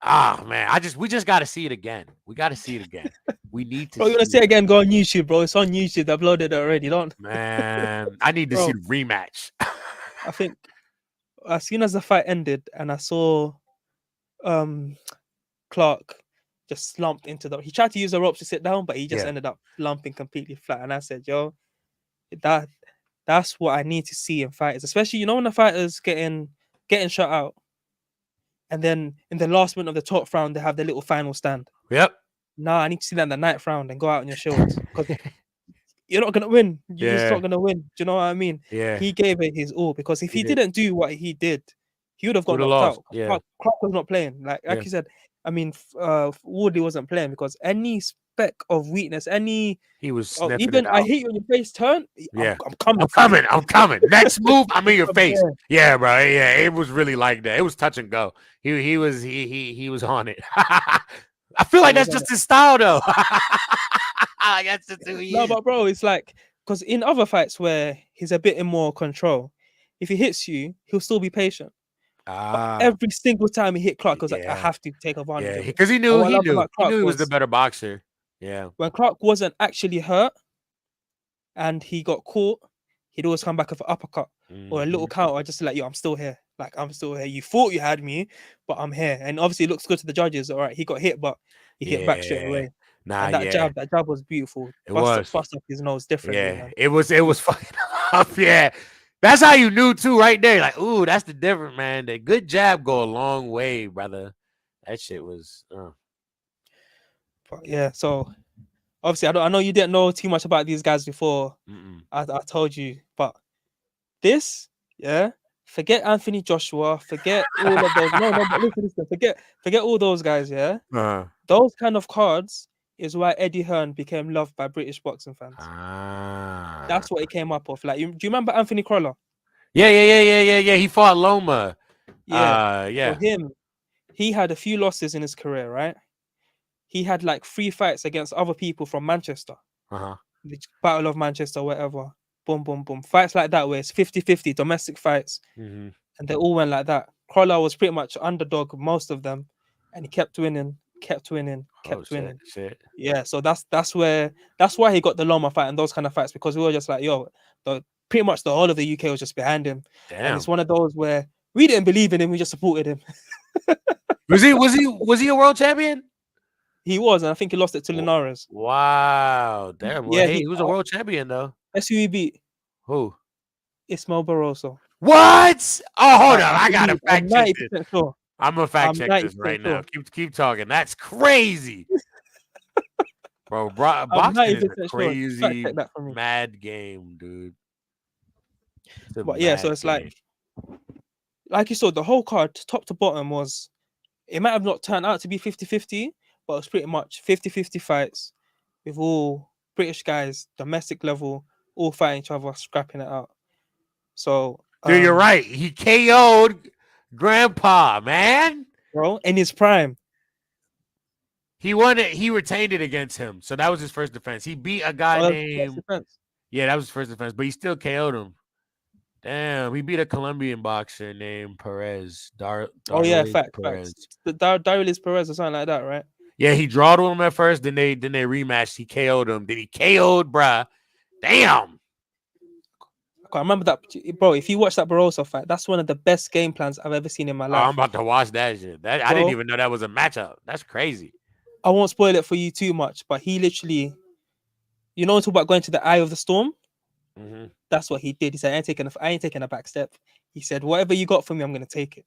man, we just got to see it again. We got to see it again. We need to. Bro, you want to see it again? Go on YouTube, bro. It's on YouTube. I uploaded it already. Don't. Man, I need to see the rematch. I think as soon as the fight ended and I saw Clarke just slumped into he tried to use the ropes to sit down, but he just ended up lumping completely flat. And I said, yo, that's what I need to see in fighters, especially, when the fighters getting shut out. And then in the last minute of the top round, they have their little final stand. Yep. Nah, I need to see that in the ninth round and go out on your shields, because you're not gonna win. You're just not gonna win. Do you know what I mean? Yeah. He gave it his all, because if he didn't do what he did, he would have got knocked out. Yeah. Clarke was not playing. Like you said, I mean, Wardley wasn't playing, because any speck of weakness, he was even I hit you on your face turn. Yeah, I'm coming. I'm coming. Next move, I'm in your face. Yeah, bro. Yeah, it was really like that. It was touch and go. He was on it. I feel like that's just his style, though. That's just who he is. But bro, it's like, because in other fights where he's a bit in more control, if he hits you, he'll still be patient. But every single time he hit Clarke, was like, I have to take advantage of it. Because he knew he was the better boxer. Yeah. When Clarke wasn't actually hurt and he got caught, he'd always come back with an uppercut or a little counter, just like, yo, I'm still here. Like, I'm still here. You thought you had me, but I'm here. And obviously it looks good to the judges. All right, he got hit, but he hit back straight away. And that jab was beautiful. Bust up his nose differently. Yeah, man. it was fucking up. Yeah. That's how you knew too, right there. Like, ooh, that's the difference, man. The good jab go a long way, brother. That shit was. But yeah, so obviously, I know you didn't know too much about these guys before. I told you, but this, forget Anthony Joshua, forget all of those. No, but listen, forget all those guys. Yeah, those kind of cards is why Eddie Hearn became loved by British boxing fans. That's what he came up with. Like, do you remember Anthony Crolla? Yeah. He fought Loma. Yeah. For him, he had a few losses in his career, right? He had like 3 fights against other people from Manchester. The Battle of Manchester, whatever. Boom, boom, boom. Fights like that where it's 50-50 domestic fights. And they all went like that. Crolla was pretty much underdog most of them, and he kept winning. Shit. Yeah, so that's why he got the Loma fight and those kind of fights, because we were just like, yo, pretty much the whole of the UK was just behind him. Damn. And it's one of those where we didn't believe in him, we just supported him. Was he a world champion? He was, and I think he lost it to Linares. Wow, damn. Well, he was a world champion though. That's who he beat. Who? Ismael Barroso. What? Oh, hold on, I gotta fact check this. Sure. I'm gonna fact check this right now. Keep talking. That's crazy, bro. Boxing is a crazy, mad game, dude. But yeah, so it's game. like you saw, the whole card, top to bottom, was, it might have not turned out to be 50-50, but it was pretty much 50-50 fights with all British guys, domestic level, all fighting each other, scrapping it out. So, dude, you're right. He KO'd Grandpa, man. Bro, in his prime. He won it. He retained it against him. So that was his first defense. He beat a guy named... Yeah, that was his first defense, but he still KO'd him. Damn, he beat a Colombian boxer named Perez. Facts. Darius Perez or something like that, right? Yeah, he drawed him at first, then they rematched. He KO'd him. Then he KO'd, bruh. Damn. I remember that, bro. If you watch that Barroso fight, that's one of the best game plans I've ever seen in my life. I'm about to watch that shit. I didn't even know that was a matchup. That's crazy. I won't spoil it for you too much, but he literally, talk about going to the eye of the storm. That's what he did. He said, I ain't taking a back step. He said, whatever you got for me, I'm gonna take it.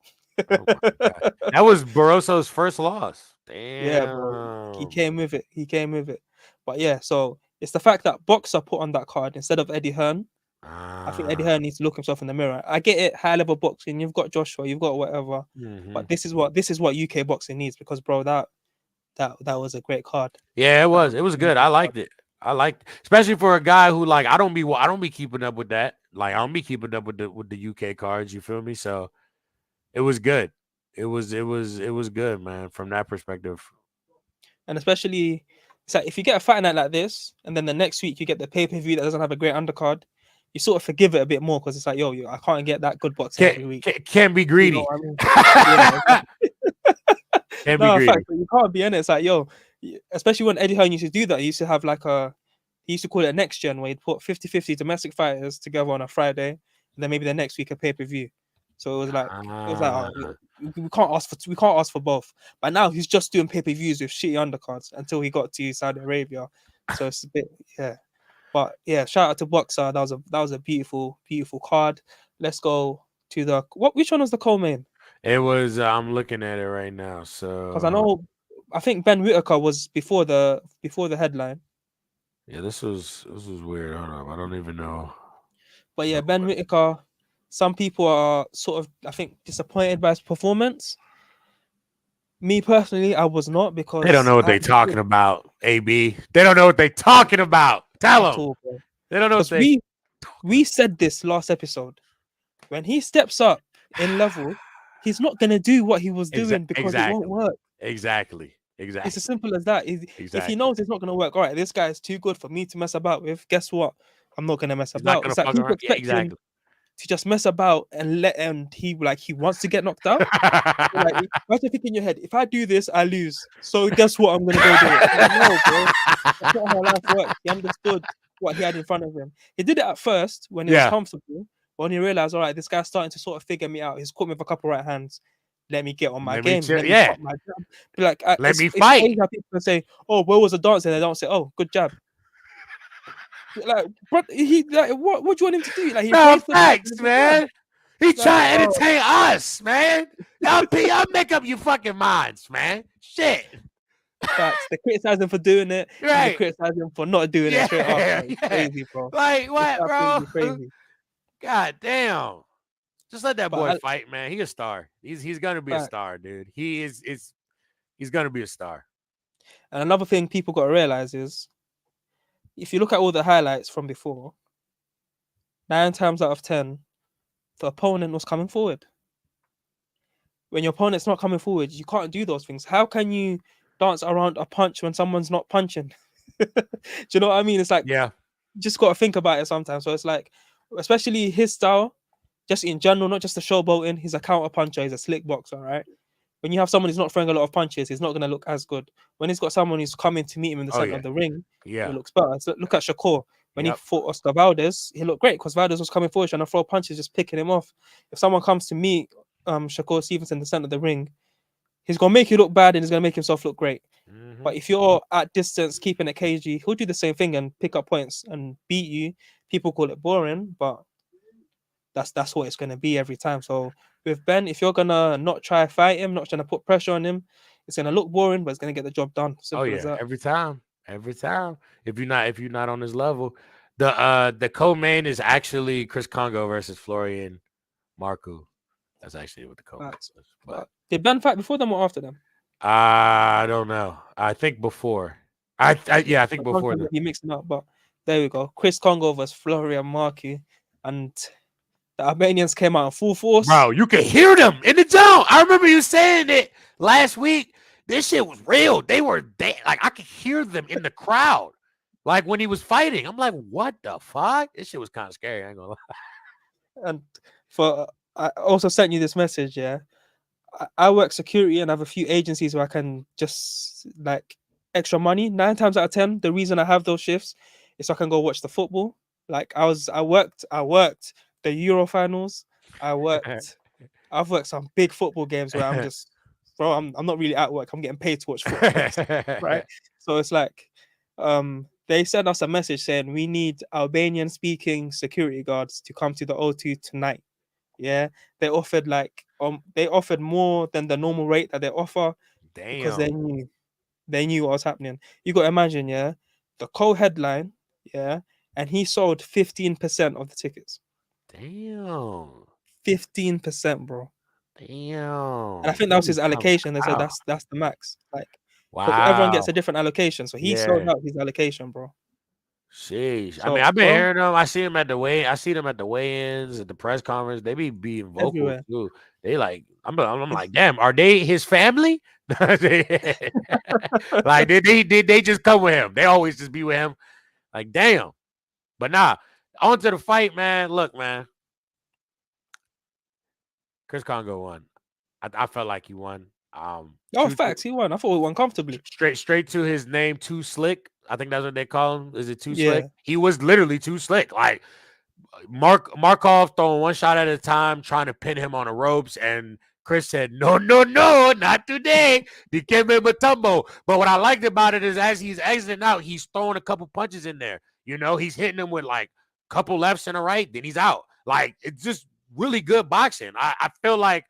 Oh that was Barroso's first loss. Damn. Yeah, bro. He came with it. But yeah, so it's the fact that Boxer put on that card instead of Eddie Hearn I think Eddie Hearn needs to look himself in the mirror. I get it, high level boxing. You've got Joshua, you've got whatever, but this is what UK boxing needs because, bro, that was a great card. Yeah, it was. It was good. I liked it. Especially for a guy who like I don't be keeping up with that. Like I don't be keeping up with the UK cards. You feel me? So it was good. It was good, man. From that perspective. And especially, it's like if you get a fight night like this, and then the next week you get the pay-per-view that doesn't have a great undercard, you sort of forgive it a bit more because it's like, yo, I can't get that good boxing every week. Can't be greedy. You know what I mean? Can't be greedy. Fact, you can't be in it. It's like, yo, especially when Eddie Hearn used to do that, he used to have like he used to call it a next gen where he'd put 50-50 domestic fighters together on a Friday, and then maybe the next week a pay-per-view. So it was like we can't ask for both. But now he's just doing pay-per-views with shitty undercards until he got to Saudi Arabia. So it's a bit But yeah, shout out to Boxer. That was a beautiful card. Let's go to which one was the co-main? It was I'm looking at it right now. So because I think Ben Whitaker was before the headline. Yeah, this was weird. Hold on, I don't even know. But yeah, Ben Whitaker. Some people are sort of, I think, disappointed by his performance. Me personally, I was not because they don't know what they're talking about. AB, they don't know what they're talking about. Tell them. They don't know what we said this last episode. When he steps up in level, he's not gonna do what he was doing because it won't work. Exactly. It's as simple as that. If he knows it's not gonna work, all right, this guy is too good for me to mess about with. Guess what? I'm not gonna mess about. It's like people expect him to just mess about and he wants to get knocked out. Like, imagine thinking in your head, if I do this, I lose. So guess what? I'm gonna go do it. No, bro. That's not how life works. He understood what he had in front of him. He did it at first when he was comfortable, but when he realized, all right, this guy's starting to sort of figure me out. He's caught me with a couple right hands. Let me get on my game. Let me pop my jab. Be like, let me fight. It's how people say, "Oh, where was the dance?" And they don't say, "Oh, good jab." Like, bro, what do you want him to do? Like, facts, man. He trying to entertain us, man. Y'all make up your fucking minds, man. Shit. Facts. They criticize him for doing it. Right. They criticize him for not doing it straight after. It's crazy, bro. Like what, bro? Crazy. God damn. Just let that boy fight, man. He's a star. He's gonna be a star, dude. He's gonna be a star. And another thing people got to realize is, if you look at all the highlights from before, 9 times out of 10, the opponent was coming forward. When your opponent's not coming forward, you can't do those things. How can you dance around a punch when someone's not punching? Do you know what I mean? It's like, you just got to think about it sometimes. So it's like, especially his style, just in general, not just the showboating, he's a counter puncher, he's a slick boxer, right? When you have someone who's not throwing a lot of punches, he's not going to look as good. When he's got someone who's coming to meet him in the center of the ring, it looks better. So look at Shakur. When he fought Oscar Valdez, he looked great because Valdez was coming forward trying to throw punches, just picking him off. If someone comes to meet Shakur Stevenson in the center of the ring, he's going to make you look bad and he's going to make himself look great. Mm-hmm. But if you're at distance, keeping it cagey, he'll do the same thing and pick up points and beat you. People call it boring, but that's what it's going to be every time. So with Ben, if you're gonna not try to fight him, not trying to put pressure on him, it's gonna look boring, but it's gonna get the job done. Simple as that. Every time. If you're not on his level, the co-main is actually Chris Congo versus Florian Marku. That's actually what the co-main is. But did Ben fight before them or after them? I don't know. I think before. I think before them. You mixed them up, but there we go. Chris Congo versus Florian Marku, and the Albanians came out in full force. Bro, you could hear them in the zone. I remember you saying it last week. This shit was real. Like I could hear them in the crowd. Like when he was fighting. I'm like, what the fuck? This shit was kind of scary. I ain't gonna lie. And I also sent you this message, yeah. I work security and I have a few agencies where I can just like extra money. 9 times out of 10, the reason I have those shifts is so I can go watch the football. Like I worked the Euro finals. I've worked some big football games where I'm just, bro, I'm not really at work. I'm getting paid to watch football, right? So it's like, they sent us a message saying we need Albanian-speaking security guards to come to the O2 tonight. Yeah, they offered more than the normal rate that they offer. Damn. Because they knew what was happening. You got to imagine, yeah, the co-headline, yeah. and he sold 15% of the tickets. Damn. 15%, bro. Damn. And I think that was his allocation. They said that's the max. Like, because everyone gets Wow. a different allocation. So he sold Yeah. out his allocation, bro. Sheesh. I mean, So, I've been bro, hearing them. I see them at the weigh-ins, at the press conference. They be being vocal everywhere. too. They like, I'm like, damn, are they his family? Like, did they just come with him? They always just be with him. Like, damn. But nah, on to the fight, man. Look, man. Chris Congo won. I felt like he won. Oh, facts. He won. I thought he won comfortably. Straight to his name, Too Slick. I think that's what they call him. Is it Too Slick? Yeah. He was literally too slick. Like Markov throwing one shot at a time, trying to pin him on the ropes, and Chris said, "No, not today." Dikembe Mutombo. But what I liked about it is as he's exiting out, he's throwing a couple punches in there. You know, he's hitting him with like a couple lefts and a right, then he's out. Like, it's just really good boxing. I feel like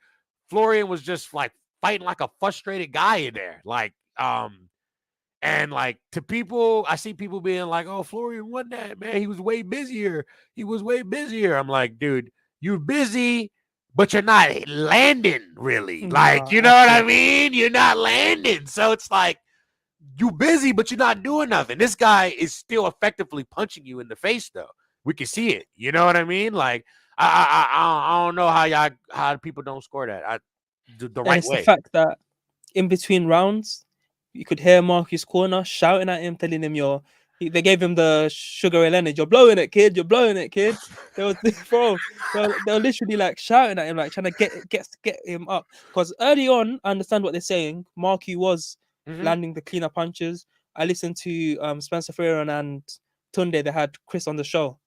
Florian was just like fighting like a frustrated guy in there. Like, and like to people, I see people being like, "Oh, Florian won that, man. He was way busier. He was way busier." I'm like, dude, you're busy, but you're not landing really. Like, you know what I mean? You're not landing. So it's like you busy, but you're not doing nothing. This guy is still effectively punching you in the face, though. We can see it. You know what I mean? Like, I don't know how people don't score that. The And right it's way. the fact that in between rounds, you could hear Marcus Corner shouting at him, telling him they gave him the Sugar Ray Leonard, "You're blowing it, kid. You're blowing it, kid." They were, bro, they were literally like shouting at him, like trying to get him up. Because early on, I understand what they're saying. Marky was landing the cleaner punches. I listened to Spencer Fraser and Tunde. They had Chris on the show,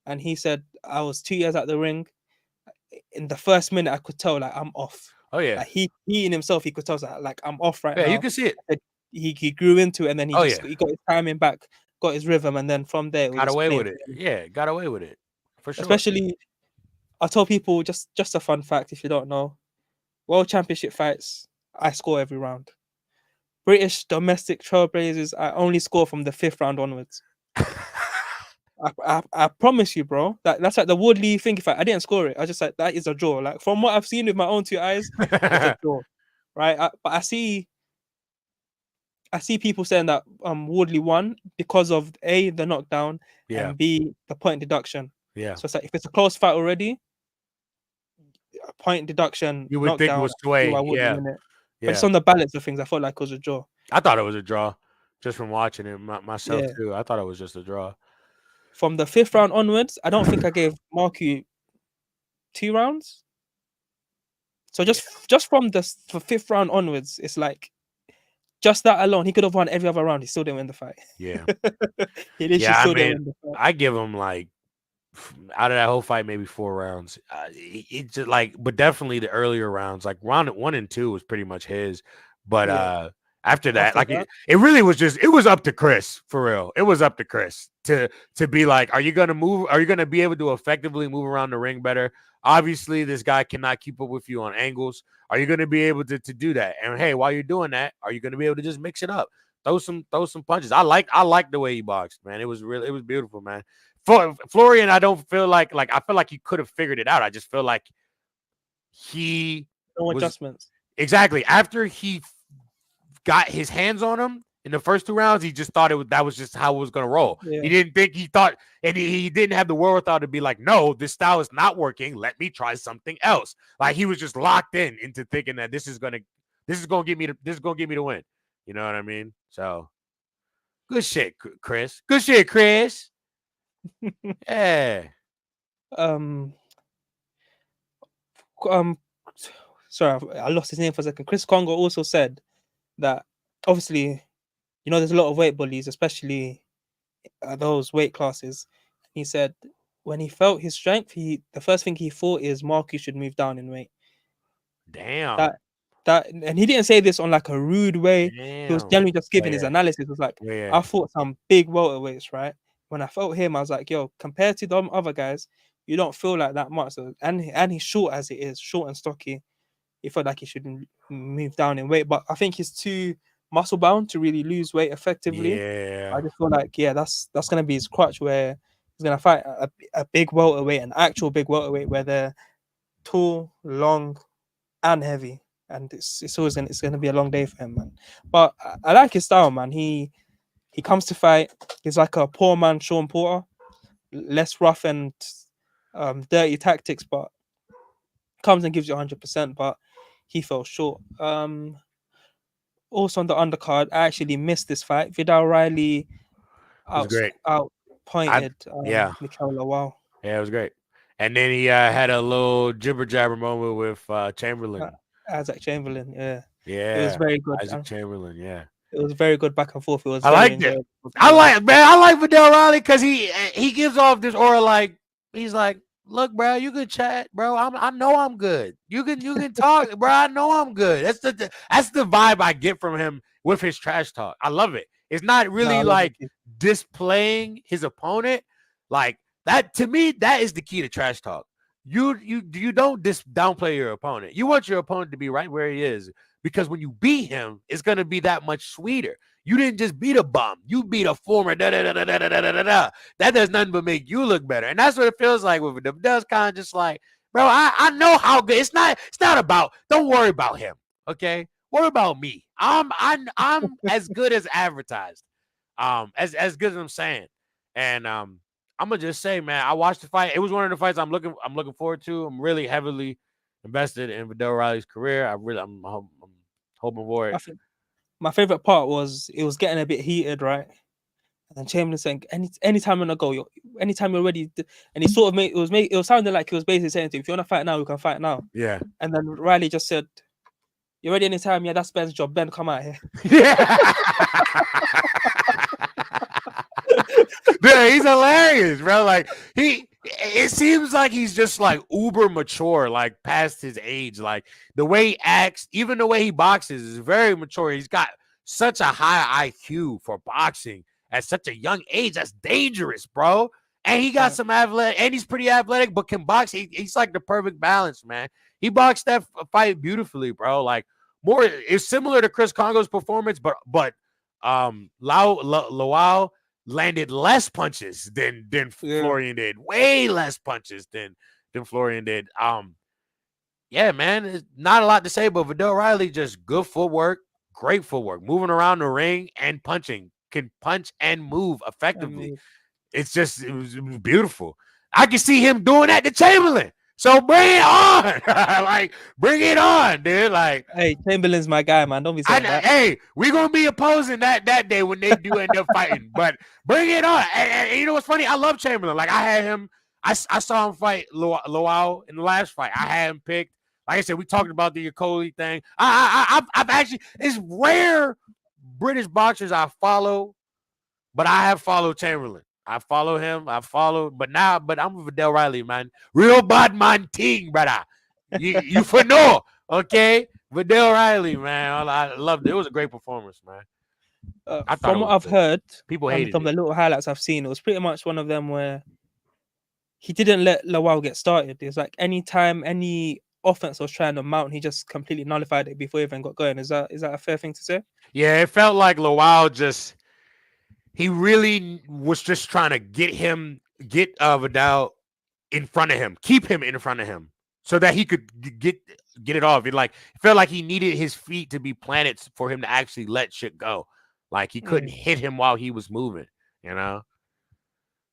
and he said, "I was 2 years at the ring. In the first minute, I could tell like I'm off." Oh yeah, like he in himself, he could tell like I'm off right yeah. now. You can see it. He grew into it, and then he Yeah. he got his timing back, got his rhythm, and then from there, Got away with it. Yeah, got away with it for sure. Especially, I tell people just a fun fact if you don't know, World Championship fights, I score every round. British domestic trailblazers, I only score from the 5th round onwards. I promise you, bro. That's like the Wardley thing. If I didn't score it, I just like that is a draw. Like from what I've seen with my own 2 eyes, it's a draw, right? But I see people saying that Wardley won because of A, the knockdown, and B, the point deduction. Yeah. So it's like if it's a close fight already, a point deduction, you would knockdown, think it was sway. Yeah. Yeah. But just on the balance of things, I felt like it was a draw. I thought it was a draw just from watching it myself too. I thought it was just a draw. From the 5th round onwards, I don't think I gave Marky 2 rounds. So just from the 5th round onwards, it's like just that alone, he could have won every other round. He still didn't win the fight. Yeah. He literally still didn't win the fight. I give him like out of that whole fight, maybe 4 rounds. It's just like, but definitely the earlier rounds, like round 1 and 2 was pretty much his. But after that, it really was it was up to Chris for real. It was up to Chris to be like, are you gonna move? Are you gonna be able to effectively move around the ring better? Obviously, this guy cannot keep up with you on angles. Are you going to be able to do that? And hey, while you're doing that, are you going to be able to just mix it up? Throw some punches. I like the way he boxed, man. It was beautiful, man. Florian, I don't feel like I feel like he could have figured it out. I just feel like no adjustments. Exactly. After he got his hands on him in the first 2 rounds, he just thought that was just how it was going to roll. Yeah. He didn't think, he thought, and he didn't have the wherewithal to be like, no, this style is not working. Let me try something else. Like, he was just locked into thinking that this is going to give me the win. You know what I mean? So good shit, Chris. Good shit, Chris. Yeah. Sorry, I lost his name for a second. Chris Congo also said that obviously, you know, there's a lot of weight bullies, especially those weight classes. He said when he felt his strength, the first thing he thought is Marky should move down in weight. Damn. And he didn't say this on like a rude way. Damn. He was generally just giving his analysis. It was like, I fought some big welterweights, right? When I felt him, I was like, yo, compared to them other guys, you don't feel like that much. So, and he's short as it is, short and stocky. He felt like he should move down in weight, but I think he's too muscle bound to really lose weight effectively. Yeah, I just feel like that's gonna be his crutch, where He's gonna fight a big welterweight, an actual big welterweight, where they're tall, long, and heavy. And it's always gonna be a long day for him, man. But I like his style, man. He comes to fight. He's like a poor man, Sean Porter, less rough and dirty tactics, but comes and gives you 100%. But he fell short. Also on the undercard, I actually missed this fight. Vidal Riley was great. outpointed Yeah. Mikhail Lawal. Yeah, it was great. And then he had a little jibber jabber moment with Chamberlain. Isaac Chamberlain, yeah. Yeah. It was very good. Isaac Chamberlain, yeah. It was very good back and forth. It was I liked it. I like Vidal Riley because he gives off this aura like he's like, look, bro, you can chat, bro. I know I'm good. You can talk, bro. I know I'm good. That's the vibe I get from him with his trash talk. I love it. It's not really like displaying his opponent. Like that to me, that is the key to trash talk. You don't downplay your opponent. You want your opponent to be right where he is. Because when you beat him, it's going to be that much sweeter. You didn't just beat a bum. You beat a former da-da-da-da-da-da-da-da. That does nothing but make you look better. And that's what it feels like with him. Does kind of just like, bro, I know how good. It's not about, don't worry about him, okay? Worry about me. I'm as good as advertised. As good as I'm saying. And I'm going to just say, man, I watched the fight. It was one of the fights I'm looking forward to. I'm really heavily invested in Vidal Riley's career. I'm hoping for it. My favorite part was it was getting a bit heated, right? And then Chamberlain saying, anytime I'm gonna go, anytime you're ready. And he sort of it was sounding like he was basically saying to him, if you want to fight now, we can fight now. Yeah. And then Riley just said, you're ready anytime? Yeah, that's Ben's job. Ben, come out here. Yeah. Dude, he's hilarious, bro. Like it seems like he's just like uber mature, like past his age. Like the way he acts, even the way he boxes is very mature. He's got such a high IQ for boxing at such a young age. That's dangerous, bro. And he got some athletic, and he's pretty athletic, but can box. He's like the perfect balance, man. He boxed that fight beautifully, bro. Like it's similar to Chris Kongo's performance, but Lawal landed less punches than Florian did. Way less punches than Florian did. Yeah, man. There's not a lot to say, but Vidal Riley, just good footwork, great footwork, moving around the ring and punching. Can punch and move effectively. It was beautiful. I can see him doing that to Chamberlain. So bring it on. Like, bring it on, dude. Like, hey, Chamberlain's my guy, man. Don't be saying that. Hey, we're gonna be opposing that day when they do end up fighting. But bring it on. And you know what's funny? I love Chamberlain. Like, I had him, I saw him fight Lawal in the last fight. I had him picked. Like I said, we talked about the Yokoli thing. I've actually, it's rare British boxers I follow, but I have followed Chamberlain. I follow him. But I'm with Vidal Riley, man. Real bad man ting, brother. You for no, okay? Vidal Riley, man. I loved it. It was a great performance, man. From what I've heard, people hated from the little highlights I've seen, it was pretty much one of them where he didn't let Lawal get started. It's like anytime any offense was trying to mount, he just completely nullified it before he even got going. Is that a fair thing to say? Yeah, it felt like Lawal he really was just trying to get Vidal in front of him, keep him in front of him, so that he could get it off. It felt like he needed his feet to be planted for him to actually let shit go. Like he couldn't hit him while he was moving. You know,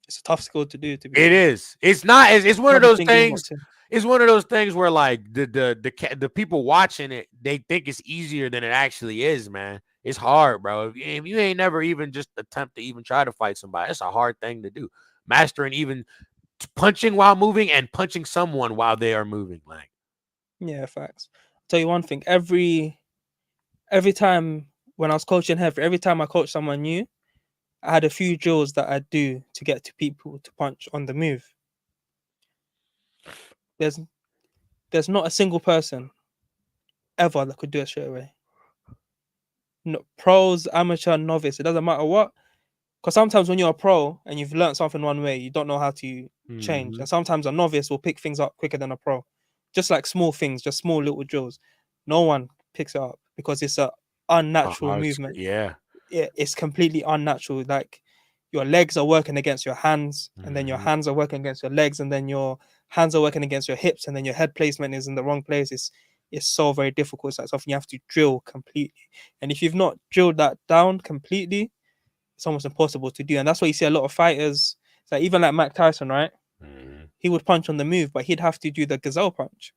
it's a tough skill to do. It is. It's not. It's one of those things. It's one of those things where like the people watching it, they think it's easier than it actually is, man. It's hard, bro. If you ain't never even just attempt to even try to fight somebody, it's a hard thing to do. Mastering even punching while moving and punching someone while they are moving, like. Yeah, facts. I'll tell you one thing. Every time when I was coaching heavy, every time I coached someone new, I had a few drills that I do to get to people to punch on the move. There's not a single person ever that could do it straight away. No, pros, amateur, novice, it doesn't matter what. Because sometimes when you're a pro and you've learned something one way, you don't know how to change. And sometimes a novice will pick things up quicker than a pro. Just like small things, just small little drills. No one picks it up because it's an unnatural movement. Yeah. It's completely unnatural. Like your legs are working against your hands, and then your Mhm. hands are working against your legs, and then your hands are working against your hips, and then your head placement is in the wrong place. It's so very difficult. It's like something you have to drill completely. And if you've not drilled that down completely, it's almost impossible to do. And that's why you see a lot of fighters, it's like even like Mike Tyson, right? Mhm. He would punch on the move, but he'd have to do the gazelle punch.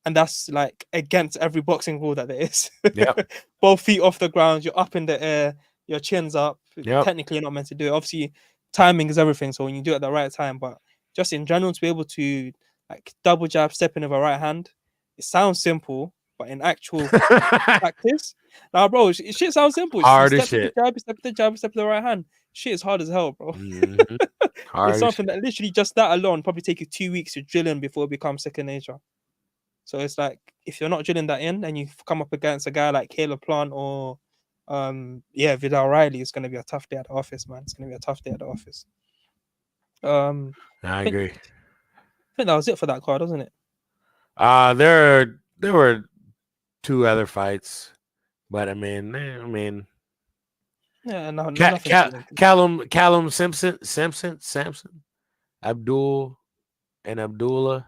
And that's like against every boxing rule that there is. Yep. Both feet off the ground, you're up in the air, your chin's up. Yep. Technically, you're not meant to do it. Obviously, timing is everything. So when you do it at the right time, but just in general, to be able to like double jab, step in with a right hand, it sounds simple, but in actual practice, now, bro, shit sounds simple. You Hard as step with the shit. jab, you step with the jab, you step with the right hand. Shit is hard as hell, bro. Mhm. Hard It's as something shit. that literally just that alone probably take you 2 weeks to drill in before it becomes second nature. So it's like if you're not drilling that in and you come up against a guy like Caleb Plant or Vidal Riley, it's gonna be a tough day at the office, man. It's gonna be a tough day at the office. Um I I think agree. I think that was it for that card, wasn't it? There were 2 other fights, but I mean, Yeah, nothing too long. Callum Simpson, Abdul and Abdullah.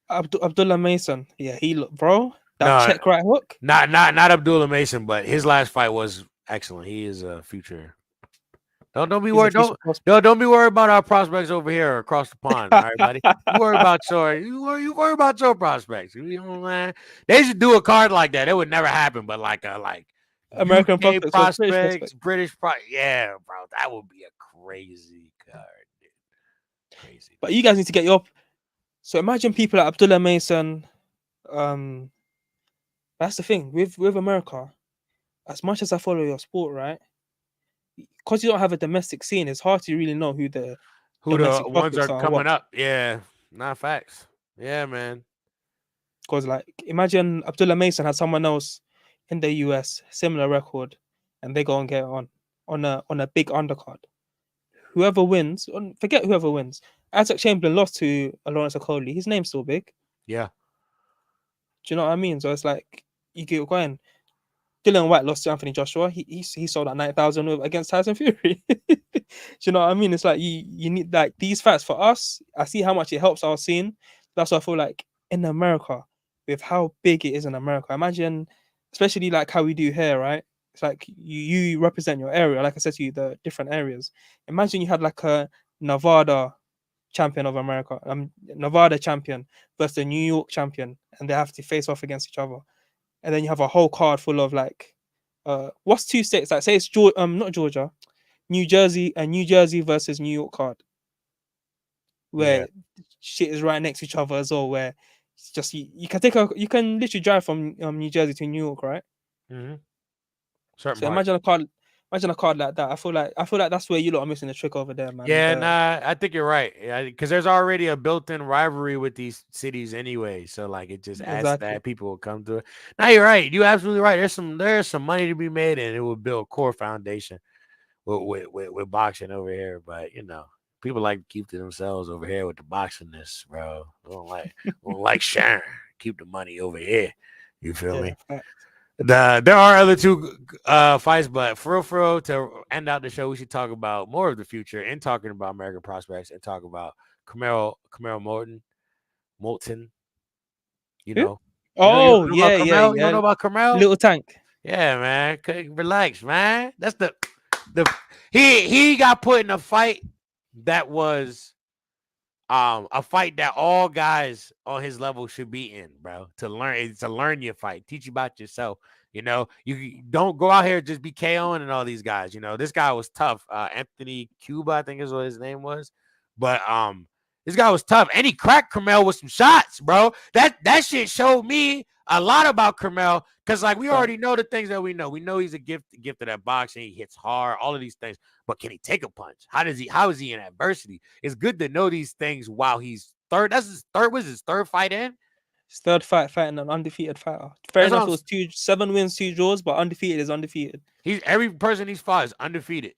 Abdullah Mason. Yeah, he looked, bro. That No, check right hook. not Abdullah Mason, but his last fight was excellent. He is a future. Don't be He's a worried. future prospect. Don't be worried about our prospects over here across the pond. All right, buddy. You worry about your prospects. You know, man. They should do a card like that. It would never happen, but like American UK prospects or British prospects, prospects. British yeah, bro. That would be a crazy card, dude. Crazy. But you guys need to get your. So imagine people like Abdullah Mason. Um, that's the thing with America. As much as I follow your sport, right? Because you don't have a domestic scene, it's hard to really know who the Who the domestic ones prospects are are and coming what. up? Yeah, not facts. Yeah, man. Because like, imagine Abdullah Mason had someone else in the US similar record, and they go and get on a big undercard. Whoever wins, forget whoever wins. Isaac Chamberlain lost to Lawrence Okoli. His name's still big. Yeah. Do you know what I mean? So it's like you keep going. Dylan White lost to Anthony Joshua. He sold at 9,000 against Tyson Fury. Do you know what I mean? It's like you need like these facts for us. I see how much it helps our scene. That's why I feel like in America, with how big it is in America, imagine, especially like how we do here, right? It's like you represent your area. Like I said to you, the different areas. Imagine you had like a Nevada champion of America, Nevada champion versus the New York champion, and they have to face off against each other. And then you have a whole card full of like, what's 2 states? Like, say it's not Georgia, New Jersey, and New Jersey versus New York card, Yeah. where shit is right next to each other as well. Where it's just you can you can literally drive from New Jersey to New York, right? Mm-hmm. Certain So parts. imagine a card like that. I feel like that's where you lot are missing the trick over there, man. Yeah, nah, I think you're right. Yeah, because there's already a built-in rivalry with these cities anyway. So like it just adds to Exactly. that. People will come to it. Now you're right. You're absolutely right. There's some money to be made, and it will build core foundation with boxing over here. But you know, people like to keep to themselves over here with the boxingness, bro. Don't like sharing. Keep the money over here. You feel me? Yeah. There are other 2 fights, but for real, to end out the show, we should talk about more of the future and talking about American prospects and talk about Camaro Moulton. You Who? know, you Oh don't know about yeah. Carmel. You don't know about Carmel? Little Tank. Yeah, man. Relax, man. That's the he got put in a fight that was a fight that all guys on his level should be in, bro. To learn your fight, teach you about yourself. You know, you don't go out here just be KOing and all these guys. You know, this guy was tough. Anthony Cuba, I think is what his name was. But this guy was tough, and he cracked Carmel with some shots, bro. That shit showed me a lot about Carmel, because like we already know the things that we know. We know he's a gifted at boxing. He hits hard, all of these things. But can he take a punch? How is he in adversity? It's good to know these things while he's third. That's his third. Was his third fight in? His third fight, fighting an undefeated fighter. Fair That's enough, what it was 7 wins, 2 draws, but undefeated is undefeated. every person he's fought is undefeated.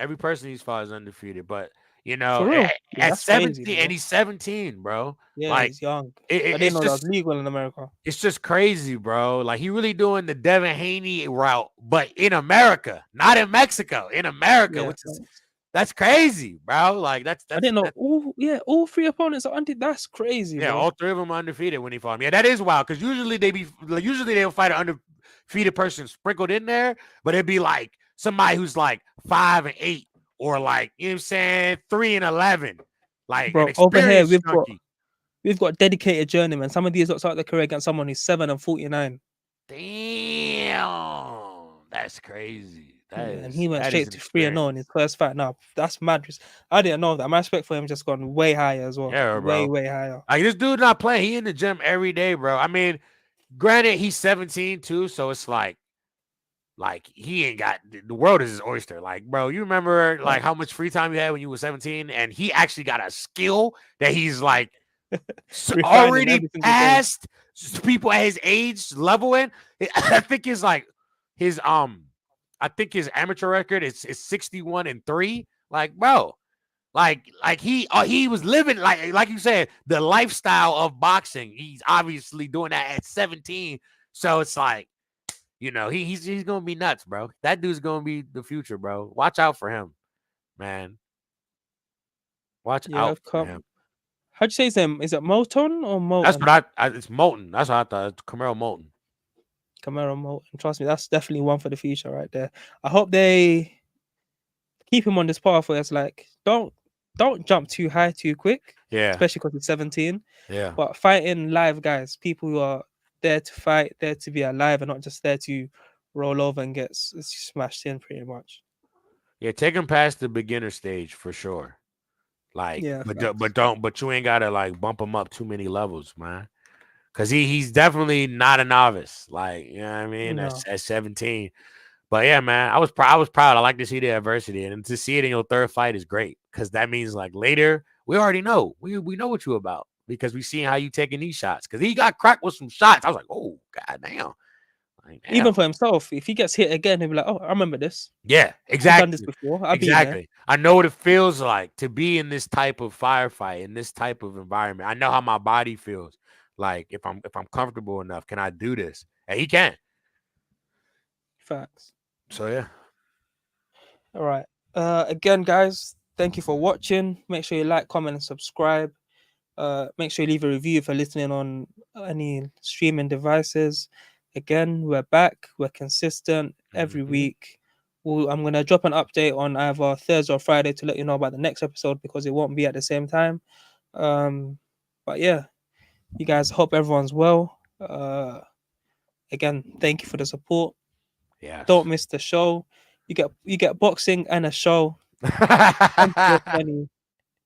Every person he's fought is undefeated. But you know, For real. Yeah, at that's crazy, 17, bro. and he's 17, bro. Yeah, Like he's young. I it's didn't know that just was legal in America. it's just crazy, bro. Like he really doing the Devin Haney route, but in America, not in Mexico, in America, Yeah, which is That's crazy, bro. Like I that's didn't know. All 3 opponents are undefeated. That's crazy, yeah. bro. All 3 of them are undefeated when he fought him. Yeah, that is wild because usually they'll fight an undefeated person sprinkled in there, but it'd be like somebody who's like 5-8 or like you know what I'm saying 3-11, like an Bro, over here experienced junkie. we've got dedicated journeymen. Some of these look start their career against someone who's 7-49. Damn, that's crazy. Yeah, and he went That is straight an to 3-0 in experience. his first fight. Now that's mad. I didn't know that. My respect for him just gone way higher as well. Yeah, Way, bro. way higher. Like this dude not playing. He in the gym every day, bro. I mean, granted, he's 17 too, so it's like he ain't got the world is his oyster. Like, bro, you remember like how much free time you had when you were 17, and he actually got a skill that he's like Refining already every single day. past people at his age level in. I think his amateur record is 61-3. Like, bro, like he was living like you said, the lifestyle of boxing. He's obviously doing that at 17. So it's like, you know, he's gonna be nuts, bro. That dude's gonna be the future, bro. Watch out for him, man. Watch out for him. How'd you say his name? Is it Moton or Moton? That's what it's Moulton. That's what I thought. It's Camaro Moulton. Camaro Moton. Trust me, that's definitely one for the future right there. I hope they keep him on this path where it's like, don't jump too high too quick. Yeah. Especially because he's 17. Yeah. But fighting live guys, people who are there to fight, there to be alive, and not just there to roll over and get smashed in pretty much. Yeah, take him past the beginner stage for sure. Like, yeah, but you ain't gotta like bump him up too many levels, man. Cause he's definitely not a novice. Like, you know what I mean? No. At 17. But yeah, man, I was proud. I like to see the adversity, and to see it in your third fight is great. Cause that means like later, we already know. We know what you about because we seen how you taking these shots. Cause he got cracked with some shots. I was like, oh god damn. Like, damn. Even for himself, if he gets hit again, he'll be like, "Oh, I remember this. Yeah, exactly. I've done this before. I've been there." I know what it feels like to be in this type of firefight, in this type of environment. I know how my body feels. Like if I'm comfortable enough, can I do this? And he can. Facts. So yeah. All right. Again, guys, thank you for watching. Make sure you like, comment, and subscribe. Make sure you leave a review if you're listening on any streaming devices. Again, we're back. We're consistent every week. I'm going to drop an update on either Thursday or Friday to let you know about the next episode because it won't be at the same time. But yeah, you guys, hope everyone's well. Again, thank you for the support. Yeah. Don't miss the show. You get boxing and a show.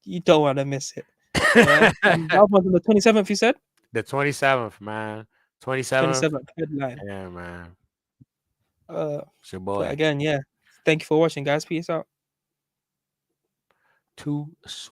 You don't want to miss it. That was on the 27th, you said? The 27th, man. 27th headline. Yeah, man. It's your boy. Again, yeah. Thank you for watching, guys. Peace out. Too